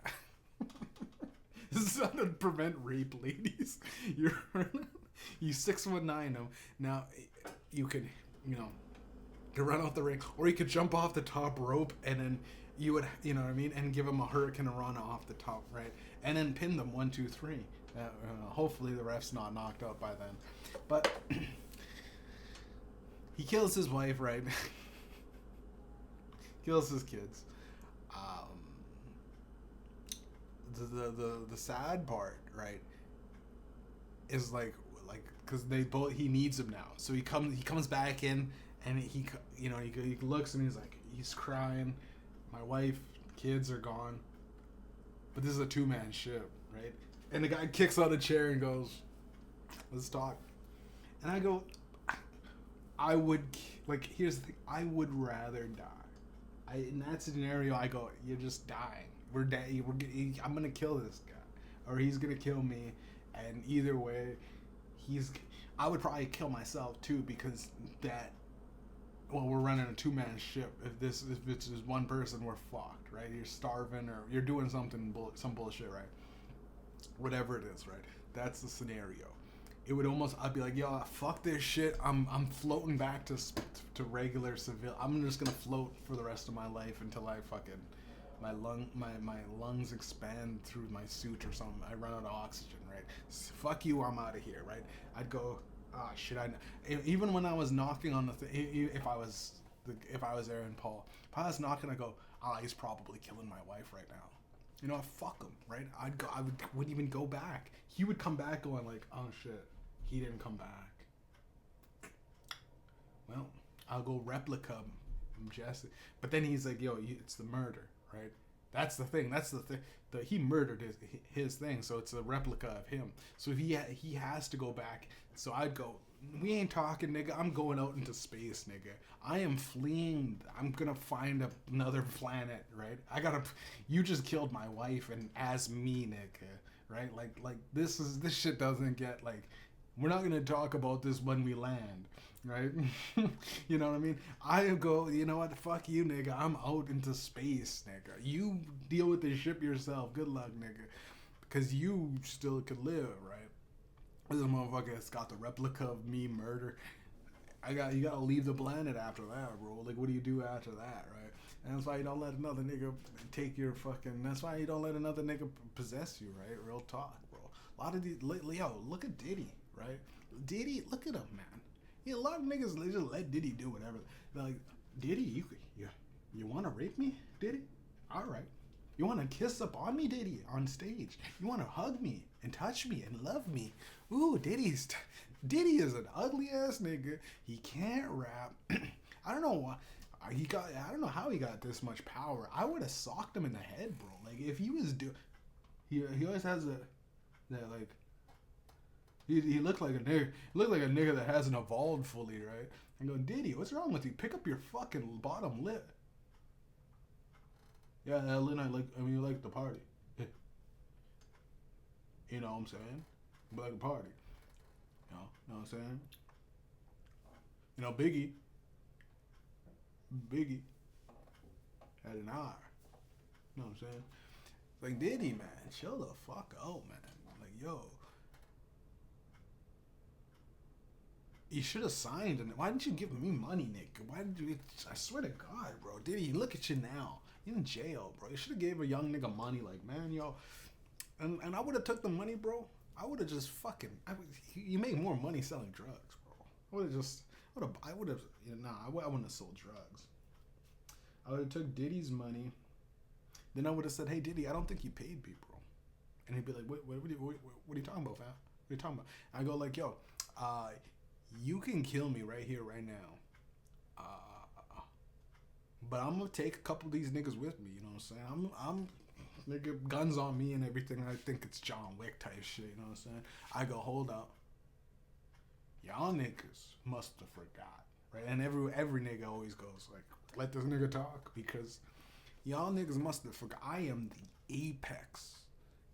Speaker 1: This is how to prevent rape, ladies. You 619 them. Now, you could, you know, to run out the ring, or you could jump off the top rope, and then you would, you know what I mean, and give them a hurricane run off the top, right? And then pin them 1, 2, 3. Hopefully the ref's not knocked out by then. But he kills his wife, right? Kills his kids. The sad part, right, is like because he needs him now, so he comes back in, and he looks, and he's crying. My wife, kids are gone, but this is a 2-man ship, right? And the guy kicks out a chair and goes, let's talk. And I go, here's the thing, I would rather die. In that scenario, I go, you're just dying. I'm gonna kill this guy, or he's gonna kill me, and either way, I would probably kill myself too, because we're running a 2-man ship. If it's just one person, we're fucked, right? You're starving, or you're doing some bullshit, right? Whatever it is, right? That's the scenario. It would I'd be like, yo, fuck this shit. I'm floating back to regular civil. I'm just gonna float for the rest of my life until I fucking my lungs expand through my suit or something. I run out of oxygen, right? Fuck you, I'm out of here, right? I'd go, shit. Even when I was knocking on the thing, if I was Aaron Paul, if I was knocking, I go, he's probably killing my wife right now. You know, fuck him, right? I wouldn't even go back. He would come back going like, oh shit, he didn't come back. Well, I'll go replica Jesse. But then he's like, yo, it's the murder, right? That's the thing. He murdered his thing, so it's a replica of him. So if he has to go back. So I'd go, we ain't talking, nigga. I'm going out into space, nigga. I am fleeing. I'm gonna find another planet, right? You just killed my wife, and as me, nigga, right? Like this shit doesn't get, like, we're not gonna talk about this when we land, right? You know what I mean? I go, you know what? Fuck you, nigga. I'm out into space, nigga. You deal with this ship yourself. Good luck, nigga. Because you still could live, right? This motherfucker has got the replica of me murder. You gotta leave the planet after that, bro. Like, what do you do after that, right? And that's why you don't let another nigga take your fucking. That's why you don't let another nigga possess you, right? Real talk, bro. A lot of these, Leo, look at Diddy, right? Diddy, look at him, man. Yeah, a lot of niggas they just let Diddy do whatever. They're like, Diddy, you want to rape me, Diddy? All right. You want to kiss up on me, Diddy, on stage? You want to hug me and touch me and love me? Ooh, Diddy is an ugly ass nigga. He can't rap. I don't know why. I don't know how he got this much power. I would have socked him in the head, bro. Like if he was he always has that like he looked like a nigga. He looked like a nigga that hasn't evolved fully, right? I go, Diddy, what's wrong with you? Pick up your fucking bottom lip. Yeah, Lynn, you like the party. Yeah. You know what I'm saying? You like a party. Know what I'm saying? You know, Biggie had an eye. You know what I'm saying? Like, Diddy, man, chill the fuck out, man. Like, yo. You should have signed. And why didn't you give me money, Nick? Why did you? I swear to God, bro. Diddy, look at you now. You're in jail, bro. You should have gave a young nigga money. Like, man, yo. And I would have took the money, bro. I would have just fucking. You make more money selling drugs, bro. I would have. I wouldn't have sold drugs. I would have took Diddy's money. Then I would have said, hey, Diddy, I don't think you paid me, bro. And he'd be like, what are you talking about, fam? What are you talking about? I go like, yo, you can kill me right here, right now. But I'm gonna take a couple of these niggas with me. You know what I'm saying? I'm nigga, guns on me and everything. I think it's John Wick type shit. You know what I'm saying? I go, hold up. Y'all niggas must have forgot, right? And every nigga always goes like, let this nigga talk because y'all niggas must have forgot. I am the apex.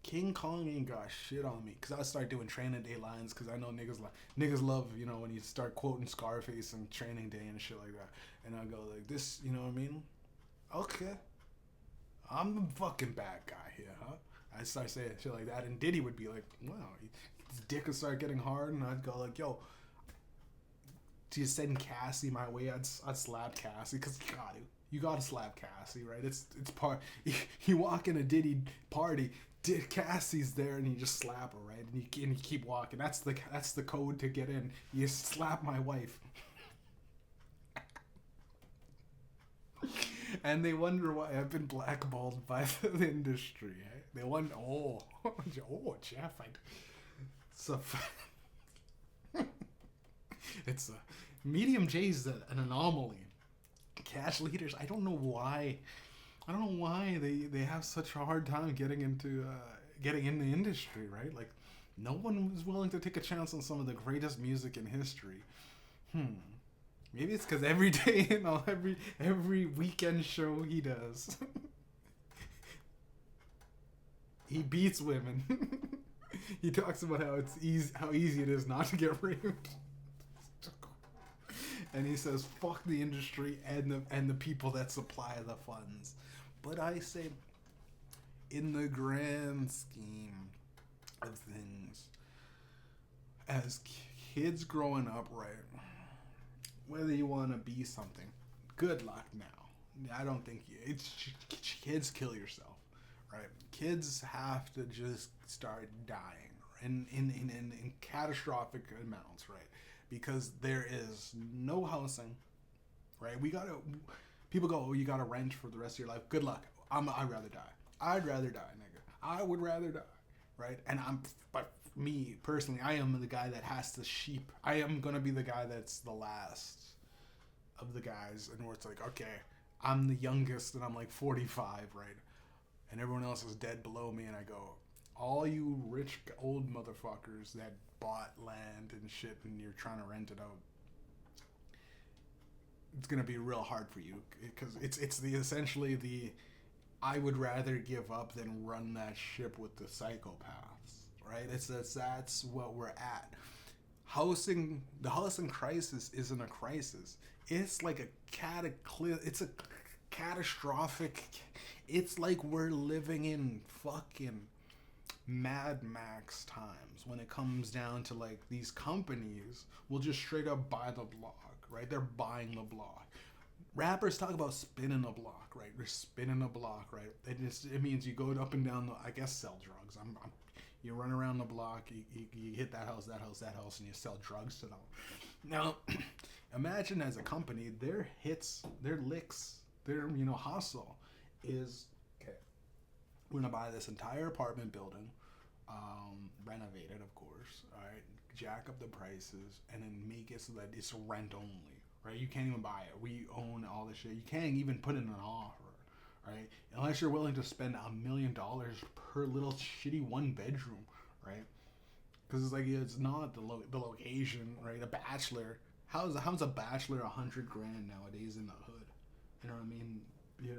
Speaker 1: King Kong ain't got shit on me because I start doing Training Day lines because I know niggas love, you know, when you start quoting Scarface and Training Day and shit like that. And I go like this, you know what I mean? Okay, I'm the fucking bad guy here, huh? I start saying shit like that, and Diddy would be like, wow, his dick would start getting hard, and I'd go like, yo, do you send Cassie my way? I'd slap Cassie because God, you gotta slap Cassie, right? It's part. You walk in a Diddy party. Cassie's there and you just slap her, right? And you keep walking. That's the code to get in. You slap my wife. And they wonder why I've been blackballed by the industry. Eh? They wonder, Jeff, it's a Mediumjay's an anomaly. Cash leaders, I don't know why they have such a hard time getting in the industry, right? Like, no one was willing to take a chance on some of the greatest music in history. Maybe it's because every day, you know, every weekend show he does, he beats women. He talks about how easy it is not to get raped. And he says, fuck the industry and the people that supply the funds. But I say, in the grand scheme of things, as kids growing up, right, whether you want to be something, good luck now. I don't think kids kill yourself, right? Kids have to just start dying in catastrophic amounts, right? Because there is no housing, right? People go, oh, you gotta rent for the rest of your life. Good luck. I'd rather die. I'd rather die, nigga. I would rather die, right? But me personally, I am the guy that has to sheep. I am gonna be the guy that's the last of the guys, and where it's like, okay, I'm the youngest, and I'm like 45, right? And everyone else is dead below me, and I go, all you rich old motherfuckers that bought land and shit, and you're trying to rent it out, it's gonna be real hard for you because it's essentially the I would rather give up than run that ship with the psychopaths, right? That's what we're at. The housing crisis isn't a crisis. It's like a cataclysm. It's a catastrophic. It's like we're living in fucking Mad Max times when it comes down to like these companies will just straight up buy the block, right? They're buying the block. Rappers talk about spinning a block, right? They're spinning a block, right? It means you go up and down I guess sell drugs. You run around the block, you hit that house, and you sell drugs to them. Now, imagine as a company, their hits, their licks, their hustle is okay. We're gonna buy this entire apartment building, renovated, of course. All right, jack up the prices, and then make it so that it's rent only. Right? You can't even buy it. We own all the shit. You can't even put in an offer. Right? Unless you're willing to spend $1 million per little shitty one bedroom. Right? Because it's like it's not the location, right? A bachelor. How's a bachelor $100,000 nowadays in the hood? You know what I mean? Yeah,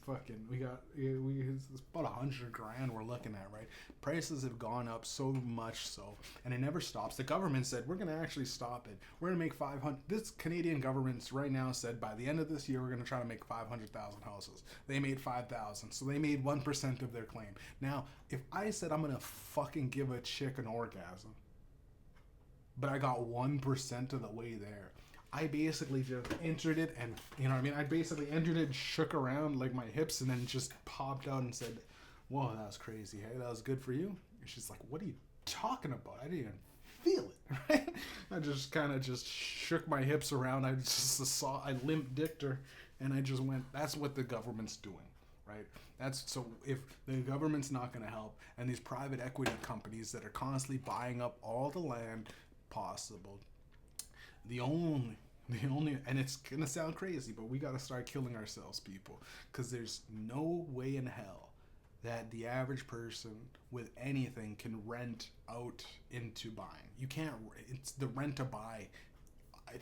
Speaker 1: fucking. It's about $100,000 we're looking at, right? Prices have gone up so much so, and it never stops. The government said we're gonna actually stop it. We're gonna make 500. This Canadian government's right now said by the end of this year we're gonna try to make 500,000 houses. They made 5,000, so they made 1% of their claim. Now, if I said I'm gonna fucking give a chick an orgasm, but I got 1% of the way there, I basically just entered it, and you know what I mean? I basically entered it, shook around like my hips, and then just popped out and said, whoa, that was crazy, hey? That was good for you? And she's like, what are you talking about? I didn't even feel it, right? I just kind of just shook my hips around. I limp dicked her, and I just went, that's what the government's doing, right? So if the government's not going to help, and these private equity companies that are constantly buying up all the land possible, the only, and it's gonna sound crazy, but we gotta start killing ourselves, people, because there's no way in hell that the average person with anything can rent out into buying. You can't. It's the rent to buy.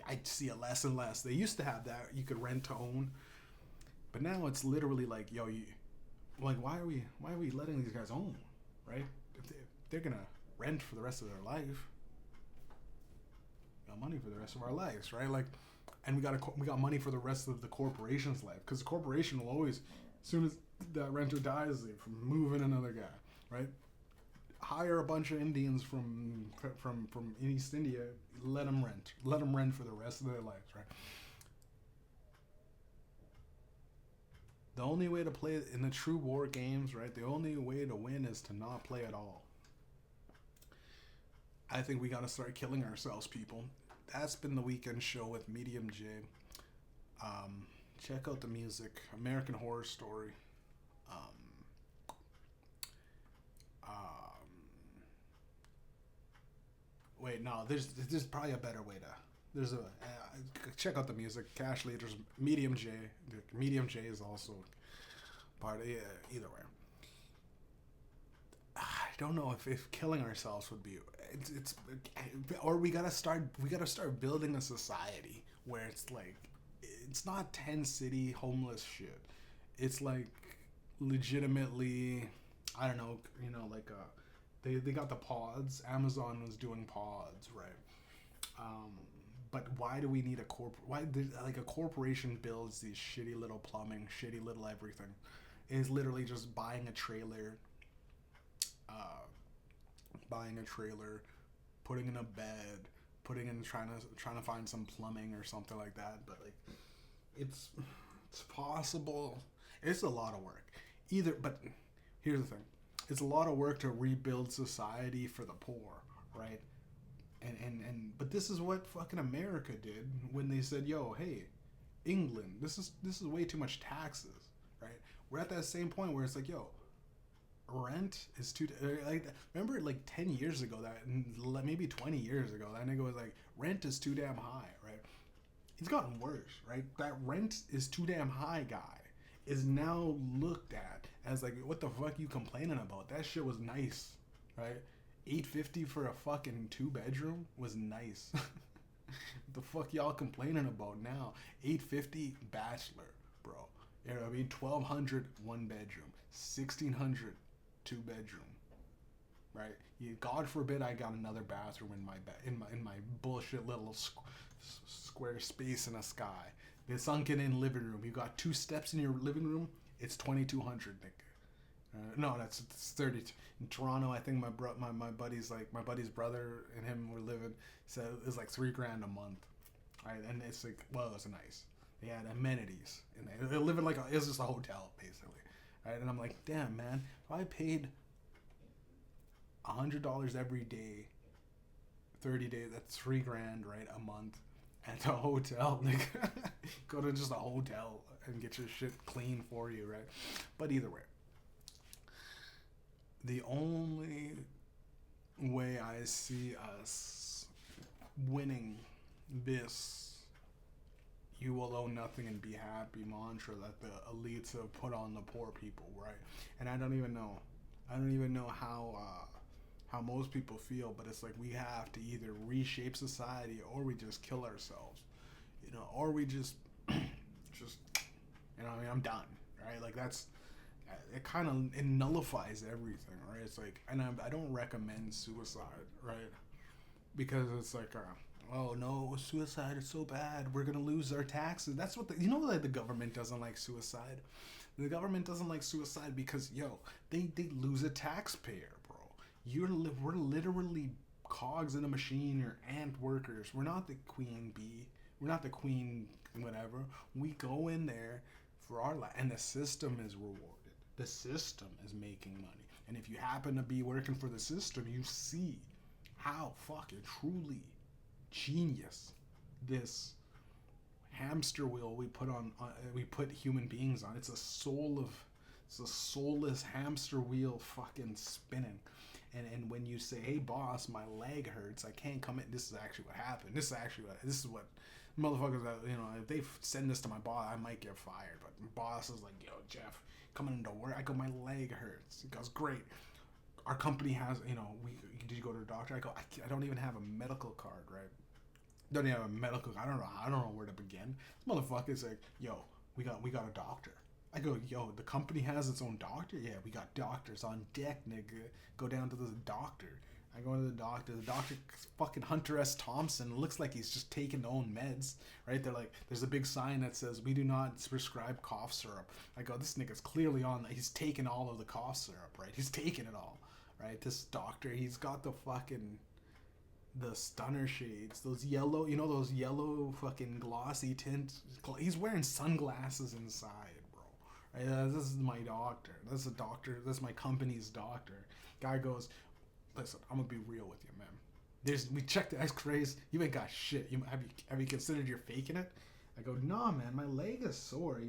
Speaker 1: I see it less and less. They used to have that you could rent to own, but now it's literally like, yo, why are we letting these guys own, right? If they're gonna rent for the rest of their life. Money for the rest of our lives, right? Like, and we got money for the rest of the corporation's life, because the corporation will always, as soon as that renter dies, they move in another guy, right? Hire a bunch of Indians from East India, let them rent for the rest of their lives, right? The only way to play in the true war games, right? The only way to win is to not play at all. I think we gotta start killing ourselves, people. That's been the weekend show with Mediumjay. Check out the music, American Horror Story. Wait, no, there's probably a better way to. There's a check out the music. Cash Leaders, Mediumjay. Mediumjay is also part of either way. I don't know if killing ourselves would be it's or we gotta start building a society where it's like it's not 10 city homeless shit. It's like legitimately, I don't know, like they got the pods. Amazon was doing pods, right? But why do we need why like a corporation builds these shitty little plumbing, shitty little everything? Is literally just buying a trailer, putting in a bed, trying to find some plumbing or something like that. But like, it's possible. It's a lot of work. But here's the thing: it's a lot of work to rebuild society for the poor, right? But this is what fucking America did when they said, "Yo, hey, England, this is way too much taxes," right? We're at that same point where it's like, yo, rent is too like, remember like 10 years ago, that maybe 20 years ago, that nigga was like, rent is too damn high, right? It's gotten worse, right? That rent is too damn high guy is now looked at as like, what the fuck you complaining about? That shit was nice, right? $850 for a fucking 2-bedroom was nice. What the fuck y'all complaining about now? $850 bachelor, bro. You know what I mean? $1,200 1-bedroom, $1,600 2-bedroom, right? God forbid I got another bathroom in my bullshit little square space in a sky. The sunken in living room. You got 2 steps in your living room. It's $2,200, nigga. No, that's 30. In Toronto, I think my buddy's brother and him were living. So it was like $3,000 a month, right? And it's like, well, it was nice. They had amenities, and they live in like it was just a hotel basically, right? And I'm like, damn, man, if I paid $100 every day 30 days, that's $3,000, right? A month at a hotel, nigga. Go to just a hotel and get your shit clean for you, right? But either way, the only way I see us winning this "you will owe nothing and be happy" mantra that the elites have put on the poor people, right? And I don't even know how most people feel, but it's like we have to either reshape society or we just kill ourselves, or we just I mean, I'm done, right? Like that's it. Kind of it nullifies everything, right? It's like, and I don't recommend suicide, right? Because it's like, oh no, suicide is so bad. We're gonna lose our taxes. That's what like the government doesn't like suicide. The government doesn't like suicide because they lose a taxpayer, bro. We're literally cogs in a machine. You're ant workers. We're not the queen bee. We're not the queen whatever. We go in there for our life, and the system is rewarded. The system is making money, and if you happen to be working for the system, you see how fucking truly genius this hamster wheel we put human beings on. It's a soulless hamster wheel fucking spinning. And when you say, "Hey boss, my leg hurts, I can't come in," this is actually what happened. This is what motherfuckers that, if they send this to my boss, I might get fired. But my boss is like, "Yo, Jeff, coming into work." I go, "My leg hurts." He goes, "Great. Our company has, did you go to the doctor?" I go, I don't even have a medical card, right? Don't even have a medical. I don't know where to begin. This motherfucker's like, "Yo, we got a doctor." I go, "Yo, the company has its own doctor?" "Yeah, we got doctors on deck, nigga. Go down to the doctor." I go to the doctor. The doctor, fucking Hunter S. Thompson, looks like he's just taking his own meds, right? They're like, there's a big sign that says, "We do not prescribe cough syrup." I go, this nigga's clearly on that. He's taking all of the cough syrup, right? He's taking it all, right? This doctor, he's got the stunner shades, those yellow, those yellow fucking glossy tints. He's wearing sunglasses inside, bro. Right? This is my doctor. This is a doctor. This is my company's doctor. Guy goes, "Listen, I'm gonna be real with you, man. We checked the X-rays. You ain't got shit. Have you considered you're faking it?" I go, "Nah, man, my leg is sore."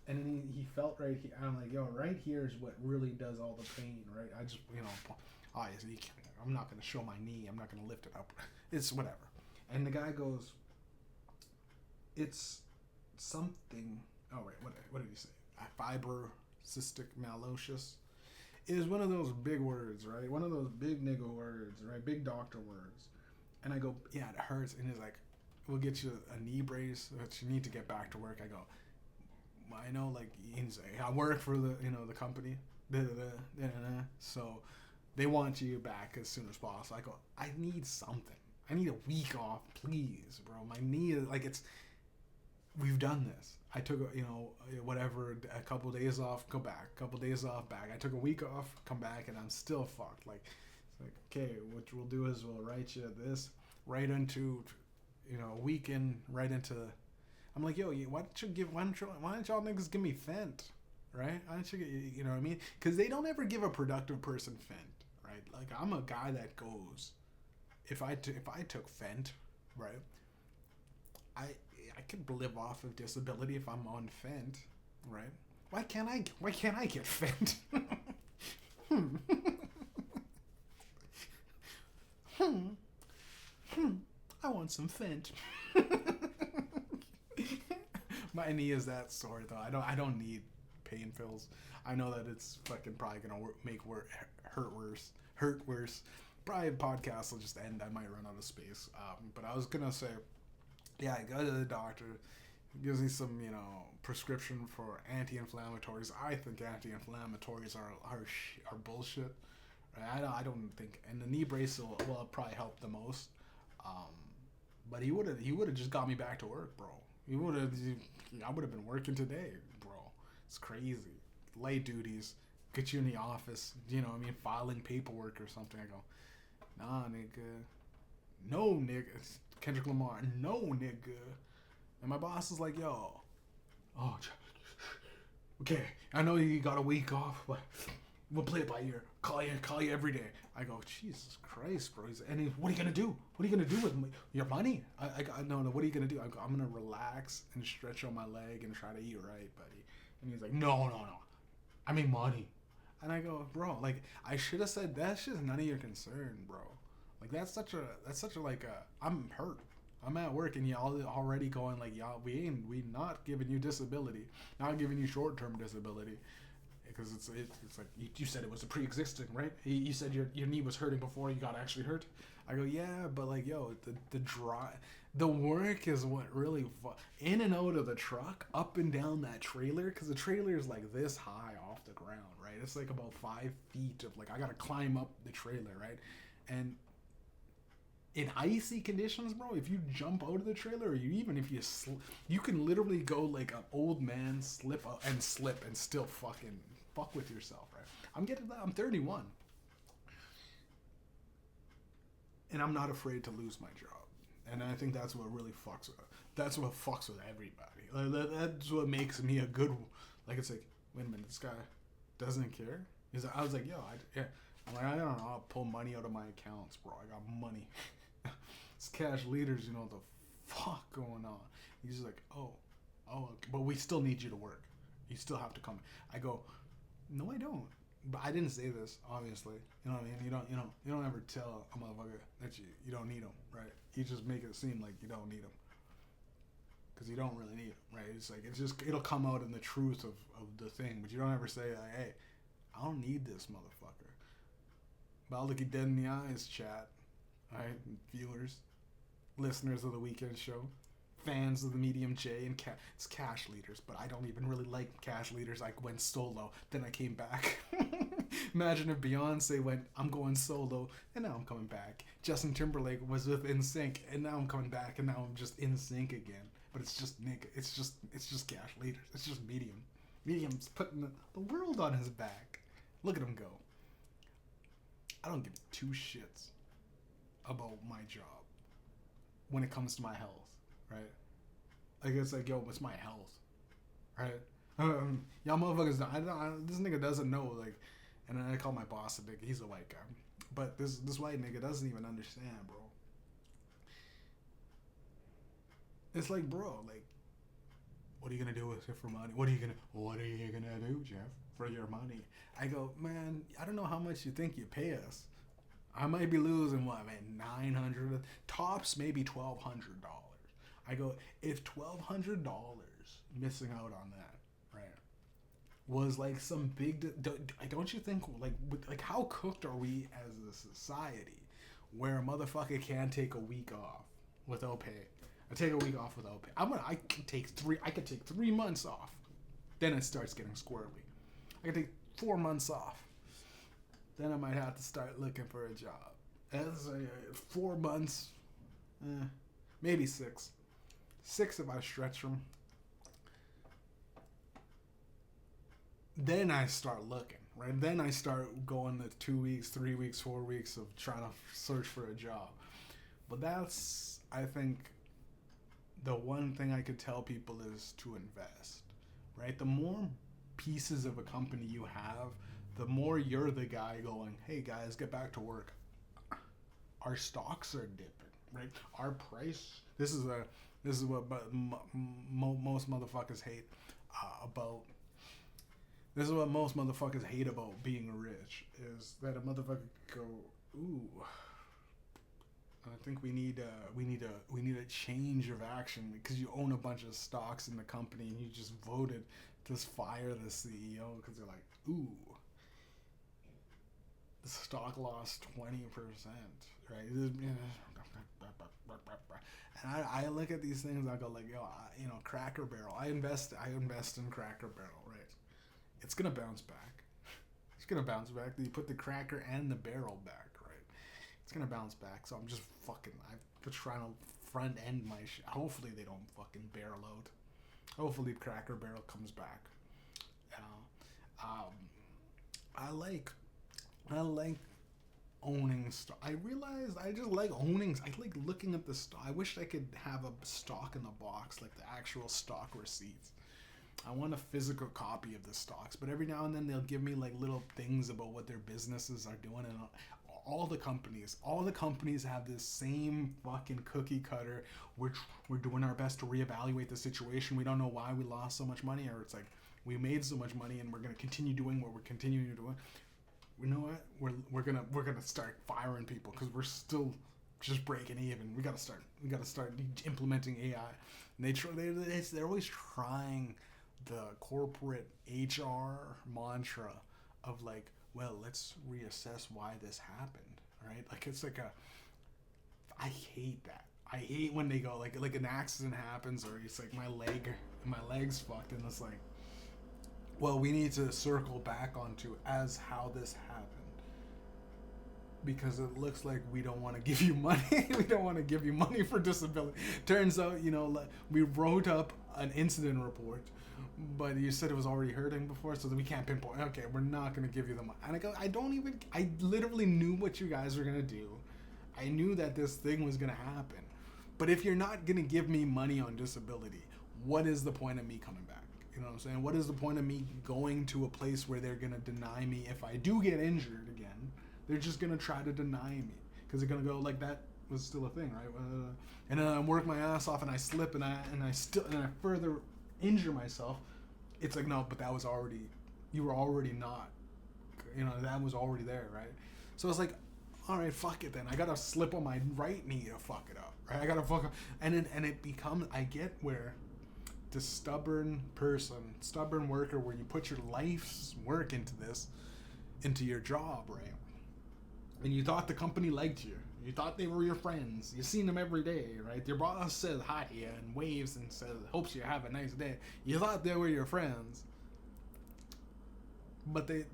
Speaker 1: And then he felt right here. I'm like, "Yo, right here is what really does all the pain, right?" I just, obviously, I'm not gonna show my knee. I'm not gonna lift it up. It's whatever. And the guy goes, "It's something." Oh wait, what did he say? Fibrocystic malocious. Is one of those big words, right? One of those big nigga words, right? Big doctor words. And I go, "Yeah, it hurts." And he's like, "We'll get you a knee brace, but you need to get back to work." I go, "I know, like," he's like, "I work for the, the company. So they want you back as soon as possible." I go, "I need something. I need a week off, please, bro. My knee is like, we've done this. I took a couple days off, go back, couple days off, back. I took a week off, come back, and I'm still fucked." Like, it's like, "Okay, what we'll do is we'll write you this right into, weekend, right into." I'm like, "Yo, why don't y'all niggas give me Fent, right? Why don't you get, you know what I mean?" Because they don't ever give a productive person Fent, right? Like, I'm a guy that goes, if I took Fent, right, I could live off of disability if I'm on Fent, right? Why can't I get Fent? I want some Fent. My knee is that sore though. I don't need pain pills. I know that it's fucking probably gonna hurt worse. Probably the podcast will just end. I might run out of space. But I was gonna say, yeah, I go to the doctor. He gives me some, prescription for anti-inflammatories. I think anti-inflammatories are bullshit. I don't think, and the knee brace will probably help the most. But he would have just got me back to work, bro. I would have been working today, bro. It's crazy. Light duties, get you in the office, filing paperwork or something. I go, "Nah, nigga. No, nigga." It's Kendrick Lamar, "No, nigga." And my boss is like, "Yo, okay, I know you got a week off, but We'll play it by ear. Call you every day. I go, Jesus Christ, bro. What are you gonna do? What are you gonna do with your money? No. What are you gonna do? I go, I'm gonna relax and stretch on my leg and try to eat right, buddy. And he's like, no. I mean money. And I go, bro, like I should have said that's just none of your concern, bro. Like that's such a like I'm hurt. I'm at work and y'all already going like, y'all, we not giving you disability, not giving you short term disability. Because it's like you said it was a pre-existing, right? You said your knee was hurting before you got actually hurt. I go, yeah, but like, yo, the work is what really in and out of the truck, up and down that trailer, because the trailer is like this high off the ground, right? It's like about 5 feet of like I gotta climb up the trailer, right? And in icy conditions, bro, if you jump out of the trailer, or if you you can literally go like an old man slip and still fucking fuck with yourself, right? I'm 31. And I'm not afraid to lose my job. And I think that's what really fucks with everybody. Like, that's what makes me a good, like, it's like, wait a minute, this guy doesn't care? I was like, yo, I'm like, I don't know, I'll pull money out of my accounts, bro. I got money. It's cash leaders, you know what the fuck going on. He's just like, oh, but we still need you to work. You still have to come. I go, no, I don't. But I didn't say this, obviously. You know what I mean? You don't ever tell a motherfucker that you don't need them, right? You just make it seem like you don't need them, because you don't really need them, right? It's like it'll come out in the truth of the thing, but you don't ever say like, hey, I don't need this motherfucker. But I'll look you dead in the eyes, chat. All right, viewers, listeners of the weekend show, fans of the Mediumjay, and it's cash leaders, but I don't even really like cash leaders. I went solo, then I came back. Imagine if Beyonce went, I'm going solo, and now I'm coming back. Justin Timberlake was with NSYNC, and now I'm coming back, and now I'm just NSYNC again. But it's just it's just cash leaders. It's just Medium. Medium's putting the world on his back. Look at him go. I don't give two shits about my job when it comes to my health, right? Like, it's like, yo, what's my health, right? Y'all motherfuckers, this nigga doesn't know, like, and then I call my boss a nigga. He's a white guy, but this white nigga doesn't even understand, bro. It's like, bro, like, what are you gonna do with it for money? What are you gonna do, Jeff, for your money? I go, man, I don't know how much you think you pay us. I might be losing what, man, $900, tops maybe $1,200. I go, if $1,200 missing out on that, right, was like some big, don't you think, like how cooked are we as a society where a motherfucker can take a week off without pay? I take a week off without pay. I could take 3 months off. Then it starts getting squirrely. I could take 4 months off. Then I might have to start looking for a job. As 4 months, maybe 6. 6 if I stretch them. Then I start looking, right? Then I start going the 2 weeks, 3 weeks, 4 weeks of trying to search for a job. But that's, I think, the one thing I could tell people is to invest, right? The more pieces of a company you have, the more you're the guy going, hey guys, get back to work. Our stocks are dipping, right? Our price. This is what most motherfuckers hate about. This is what most motherfuckers hate about being rich, is that a motherfucker go, ooh, I think we need a change of action because you own a bunch of stocks in the company and you just voted to fire the CEO because they're like, ooh, the stock lost 20%, right? And I look at these things, I go like, yo, Cracker Barrel. I invest in Cracker Barrel, right? It's gonna bounce back. It's gonna bounce back. You put the cracker and the barrel back, right? It's gonna bounce back. So I'm just I'm trying to front end my shit. Hopefully they don't fucking barrel out. Hopefully Cracker Barrel comes back. I like owning stock. I realized I just like owning. I like looking at the stock. I wish I could have a stock in the box, like the actual stock receipts. I want a physical copy of the stocks. But every now and then they'll give me like little things about what their businesses are doing, and all the companies have this same fucking cookie cutter. We're doing our best to reevaluate the situation. We don't know why we lost so much money, or it's like we made so much money and we're gonna continue doing what we're continuing doing. You know what? We're gonna start firing people because we're still just breaking even. We gotta start implementing AI. And they're always trying the corporate HR mantra of like, well, let's reassess why this happened, right? Like it's like I hate that. I hate when they go like an accident happens, or it's like my leg's fucked, and it's like, well, we need to circle back onto as how this happened, because it looks like we don't want to give you money. We don't want to give you money for disability. Turns out, we wrote up an incident report, but you said it was already hurting before, so that we can't pinpoint. Okay, we're not going to give you the money. And I go, I literally knew what you guys were going to do. I knew that this thing was going to happen. But if you're not going to give me money on disability, what is the point of me coming back? You know what I'm saying? What is the point of me going to a place where they're going to deny me if I do get injured again? They're just going to try to deny me, because they're going to go like, that was still a thing, right? And then I work my ass off and I slip and I further injure myself. It's like, no, but you were already not, that was already there, right? So it's like, all right, fuck it then. I gotta slip on my right knee to fuck it up, right? I gotta fuck up, and it becomes, I get where the stubborn worker, where you put your life's work into your job, right? And you thought the company liked you. You thought they were your friends. You seen them every day, right? Your boss says hi to you and waves and says, hopes you have a nice day. You thought they were your friends. But they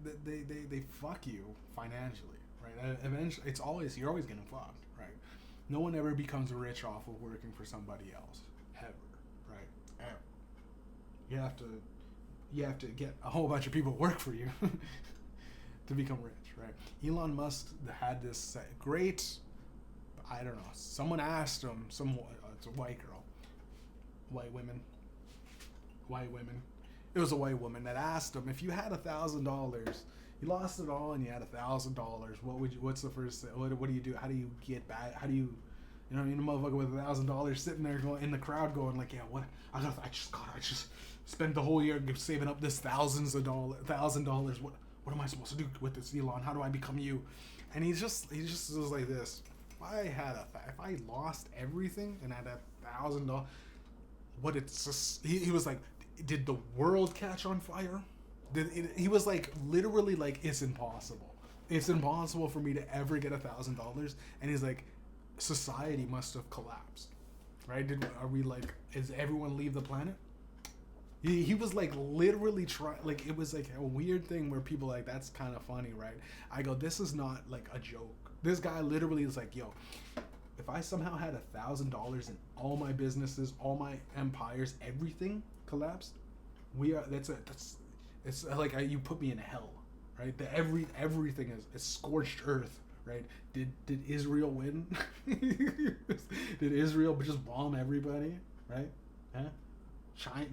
Speaker 1: fuck you financially, right? Eventually, you're always getting fucked, right? No one ever becomes rich off of working for somebody else, ever, right? Ever. You have to get a whole bunch of people to work for you to become rich, right? Elon Musk had this great, I don't know, someone asked him, it's a white girl, white women, it was a white woman that asked him, if you had $1,000, you lost it all and you had $1,000, what's the first thing, what do you do, how do you get back, how do you, a motherfucker with $1,000 sitting there going in the crowd going like, yeah, what, I just spent the whole year saving up this $1,000, what am I supposed to do with this, Elon? How do I become you? And he just was like this. If I lost everything and had $1,000, he was like, did the world catch on fire? He was like, literally like, it's impossible. It's impossible for me to ever get $1,000. And he's like, society must have collapsed, right? Is everyone leave the planet? He was like literally trying, like it was like a weird thing where people like, that's kind of funny, right? I go, this is not like a joke. This guy literally is like, yo, if I somehow had $1,000 and all my businesses, all my empires, everything collapsed, it's like you put me in hell, right? Everything is scorched earth, right? Did Israel win? Did Israel just bomb everybody, right? Huh?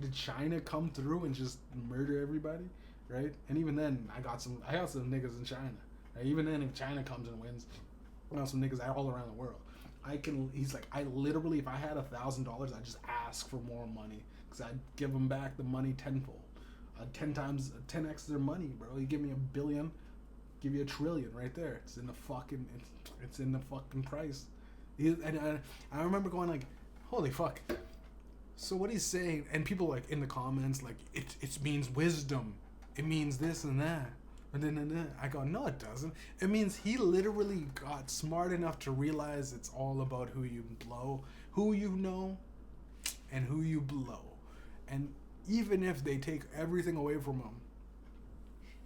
Speaker 1: Did China come through and just murder everybody, right? And even then, I got some niggas in China. Right? Even then, if China comes and wins, I got some niggas all around the world. He's like, I literally, if I had $1,000, I'd just ask for more money, because I'd give them back the money tenfold, 10x their money, bro. You give me $1 billion, give you $1 trillion right there. It's in the fucking price. And I remember going like, holy fuck. So what he's saying, and people like in the comments like, it means wisdom, it means this and that, and then I go, no, it doesn't. It means he literally got smart enough to realize it's all about who you blow, who you know, and who you blow. And even if they take everything away from him,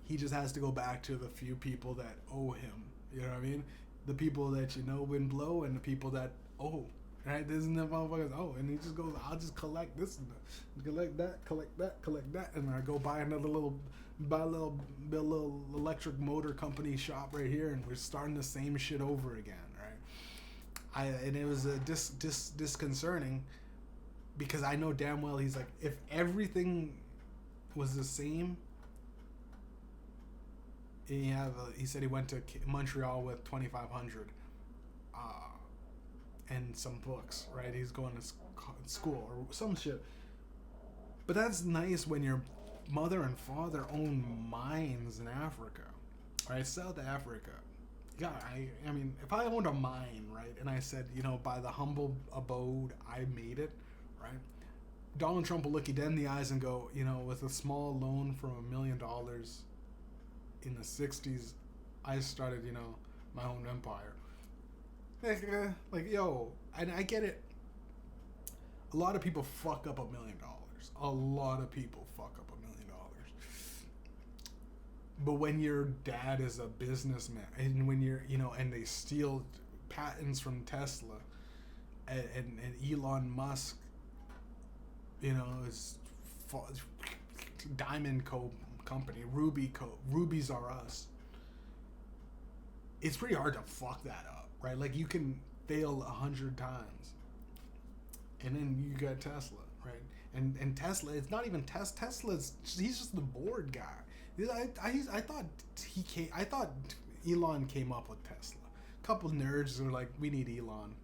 Speaker 1: he just has to go back to the few people that owe him. You know what I mean? The people that win blow, and the people that owe. Right, this and the motherfuckers. Oh, and he just goes, I'll just collect this and collect that, and I go buy a little electric motor company shop right here, and we're starting the same shit over again, right? And it was disconcerting, because I know damn well he's like, if everything was the same. He said he went to Montreal with 2,500 and some books, right? He's going to school or some shit. But that's nice when your mother and father own mines in Africa, right? South Africa. Yeah, I mean, if I owned a mine, right, and I said, by the humble abode, I made it, right? Donald Trump will look you dead in the eyes and go, with a small loan from $1 million in the 60s, I started, my own empire. Like, yo, and I get it. A lot of people fuck up $1 million. A lot of people fuck up $1 million. But when your dad is a businessman, and when you're, and they steal patents from Tesla, and Elon Musk, is Diamond Company, Rubies Are Us. It's pretty hard to fuck that up, right? Like, you can fail 100 times, and then you got Tesla, right? And Tesla, it's not even Tesla's. He's just the board guy. I thought Elon came up with Tesla. A couple nerds were like, we need Elon.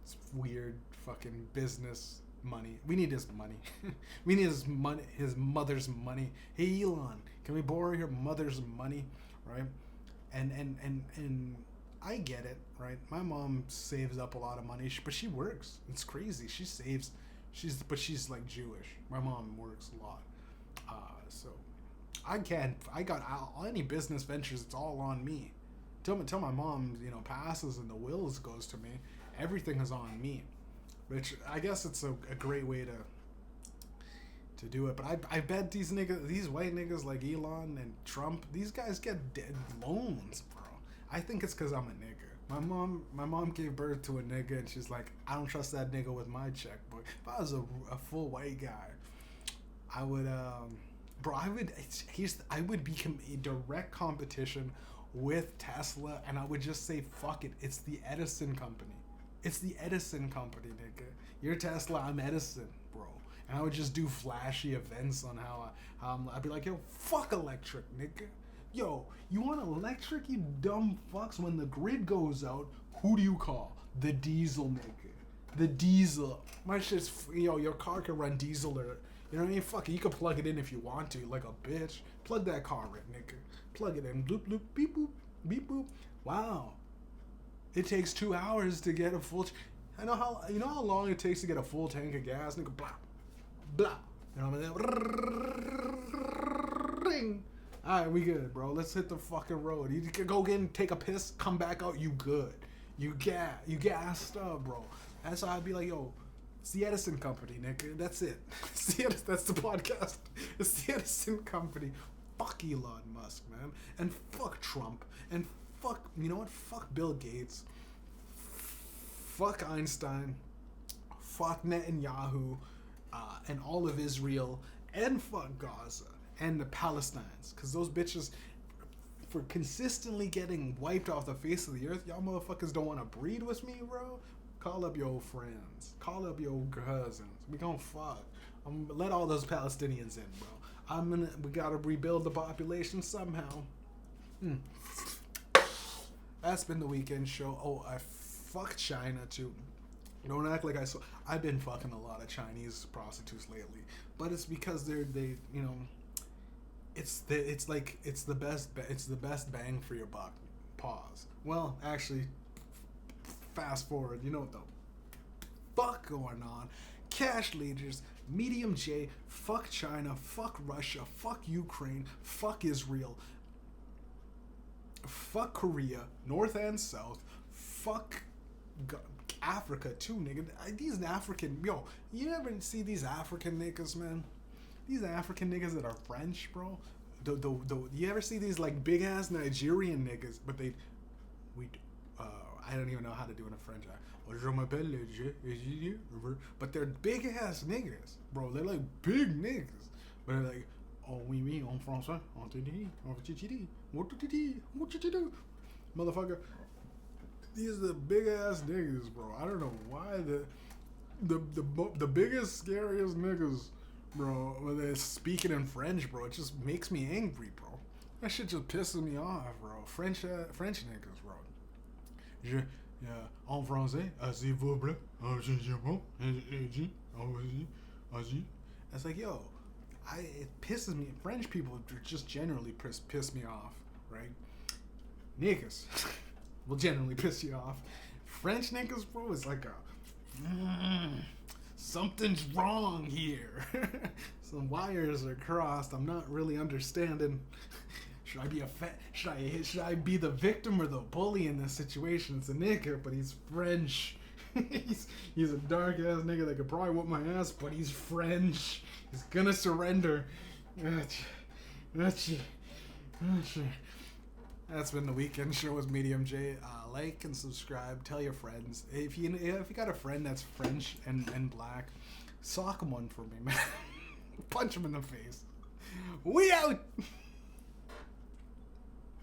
Speaker 1: It's weird fucking business money. We need his money. We need his money, his mother's money. Hey Elon, can we borrow your mother's money, right? And I get it, right? My mom saves up a lot of money, but she works. It's crazy. She saves. But she's like Jewish. My mom works a lot, so I got all any business ventures. It's all on me. Till my mom, passes and the wills goes to me. Everything is on me, which I guess it's a great way to do it. But I bet these white niggas like Elon and Trump, these guys get dead loans, bro. I think it's because I'm a nigga. My mom gave birth to a nigga, and she's like, I don't trust that nigga with my checkbook. If I was a full white guy, I would, I would become a direct competition with Tesla, and I would just say, fuck it, it's the Edison company. It's the Edison company, nigga. You're Tesla, I'm Edison, bro. And I would just do flashy events on how I'd be like, yo, fuck electric, nigga. Yo, you want electric, you dumb fucks? When the grid goes out, who do you call? The diesel, nigga. The diesel. My shit's, your car can run diesel or, you know what I mean? Fuck it, you can plug it in if you want to, like a bitch. Plug that car in, nigga. Plug it in. Bloop, bloop, beep, boop, beep, boop. Wow. It takes 2 hours to get a full... You know how long it takes to get a full tank of gas? Nigga, blah, blah. You know what I mean? Ring. Alright, we good, bro. Let's hit the fucking road. You can go get and take a piss, come back out, you good. You gassed up, bro. That's how I'd be like, yo, it's the Edison company, nigga. That's it. That's the podcast. It's the Edison company. Fuck Elon Musk, man. And fuck Trump. And fuck, you know what? Fuck Bill Gates. Fuck Einstein. Fuck Netanyahu. And all of Israel. And fuck Gaza. And the Palestinians, because those bitches, for consistently getting wiped off the face of the earth, y'all motherfuckers don't want to breed with me, bro. Call up your friends, call up your cousins. We gon' fuck. Let all those Palestinians in, bro. We gotta rebuild the population somehow. That's been the weekend show. Oh, I fucked China too. Don't act like I've been fucking a lot of Chinese prostitutes lately, but it's because they it's the best bang for your buck. Pause. Well, actually, fast forward. You know what the fuck going on? Cash leaders, Mediumjay, fuck China, fuck Russia, fuck Ukraine, fuck Israel, fuck Korea, North and South, fuck Africa too, nigga. These African, you ever see these African niggas, man? These African niggas that are French, bro. You ever see these like big ass Nigerian niggas? But I don't even know how to do in a French accent. But they're big ass niggas, bro. They're like big niggas. But they're like, oh oui, en français, on te dit, what did you do, motherfucker? These are the big ass niggas, bro. I don't know why the biggest, scariest niggas Bro, whether it's speaking in French, bro, it just makes me angry, bro. That shit just pisses me off, bro. French niggas, bro. Je, en français, s'il vous plaît, it's like, yo, it pisses me. French people just generally piss me off, right? Niggas will generally piss you off. French niggas, bro, is like something's wrong here. Some wires are crossed. I'm not really understanding. Should I be the victim or the bully in this situation? It's a nigga, but he's French. he's a dark ass nigga that could probably whoop my ass, but he's French. He's gonna surrender. That's been the weekend show with Mediumjay. Like and subscribe. Tell your friends. If you got a friend that's French and black, sock him one for me, man. Punch him in the face. We out.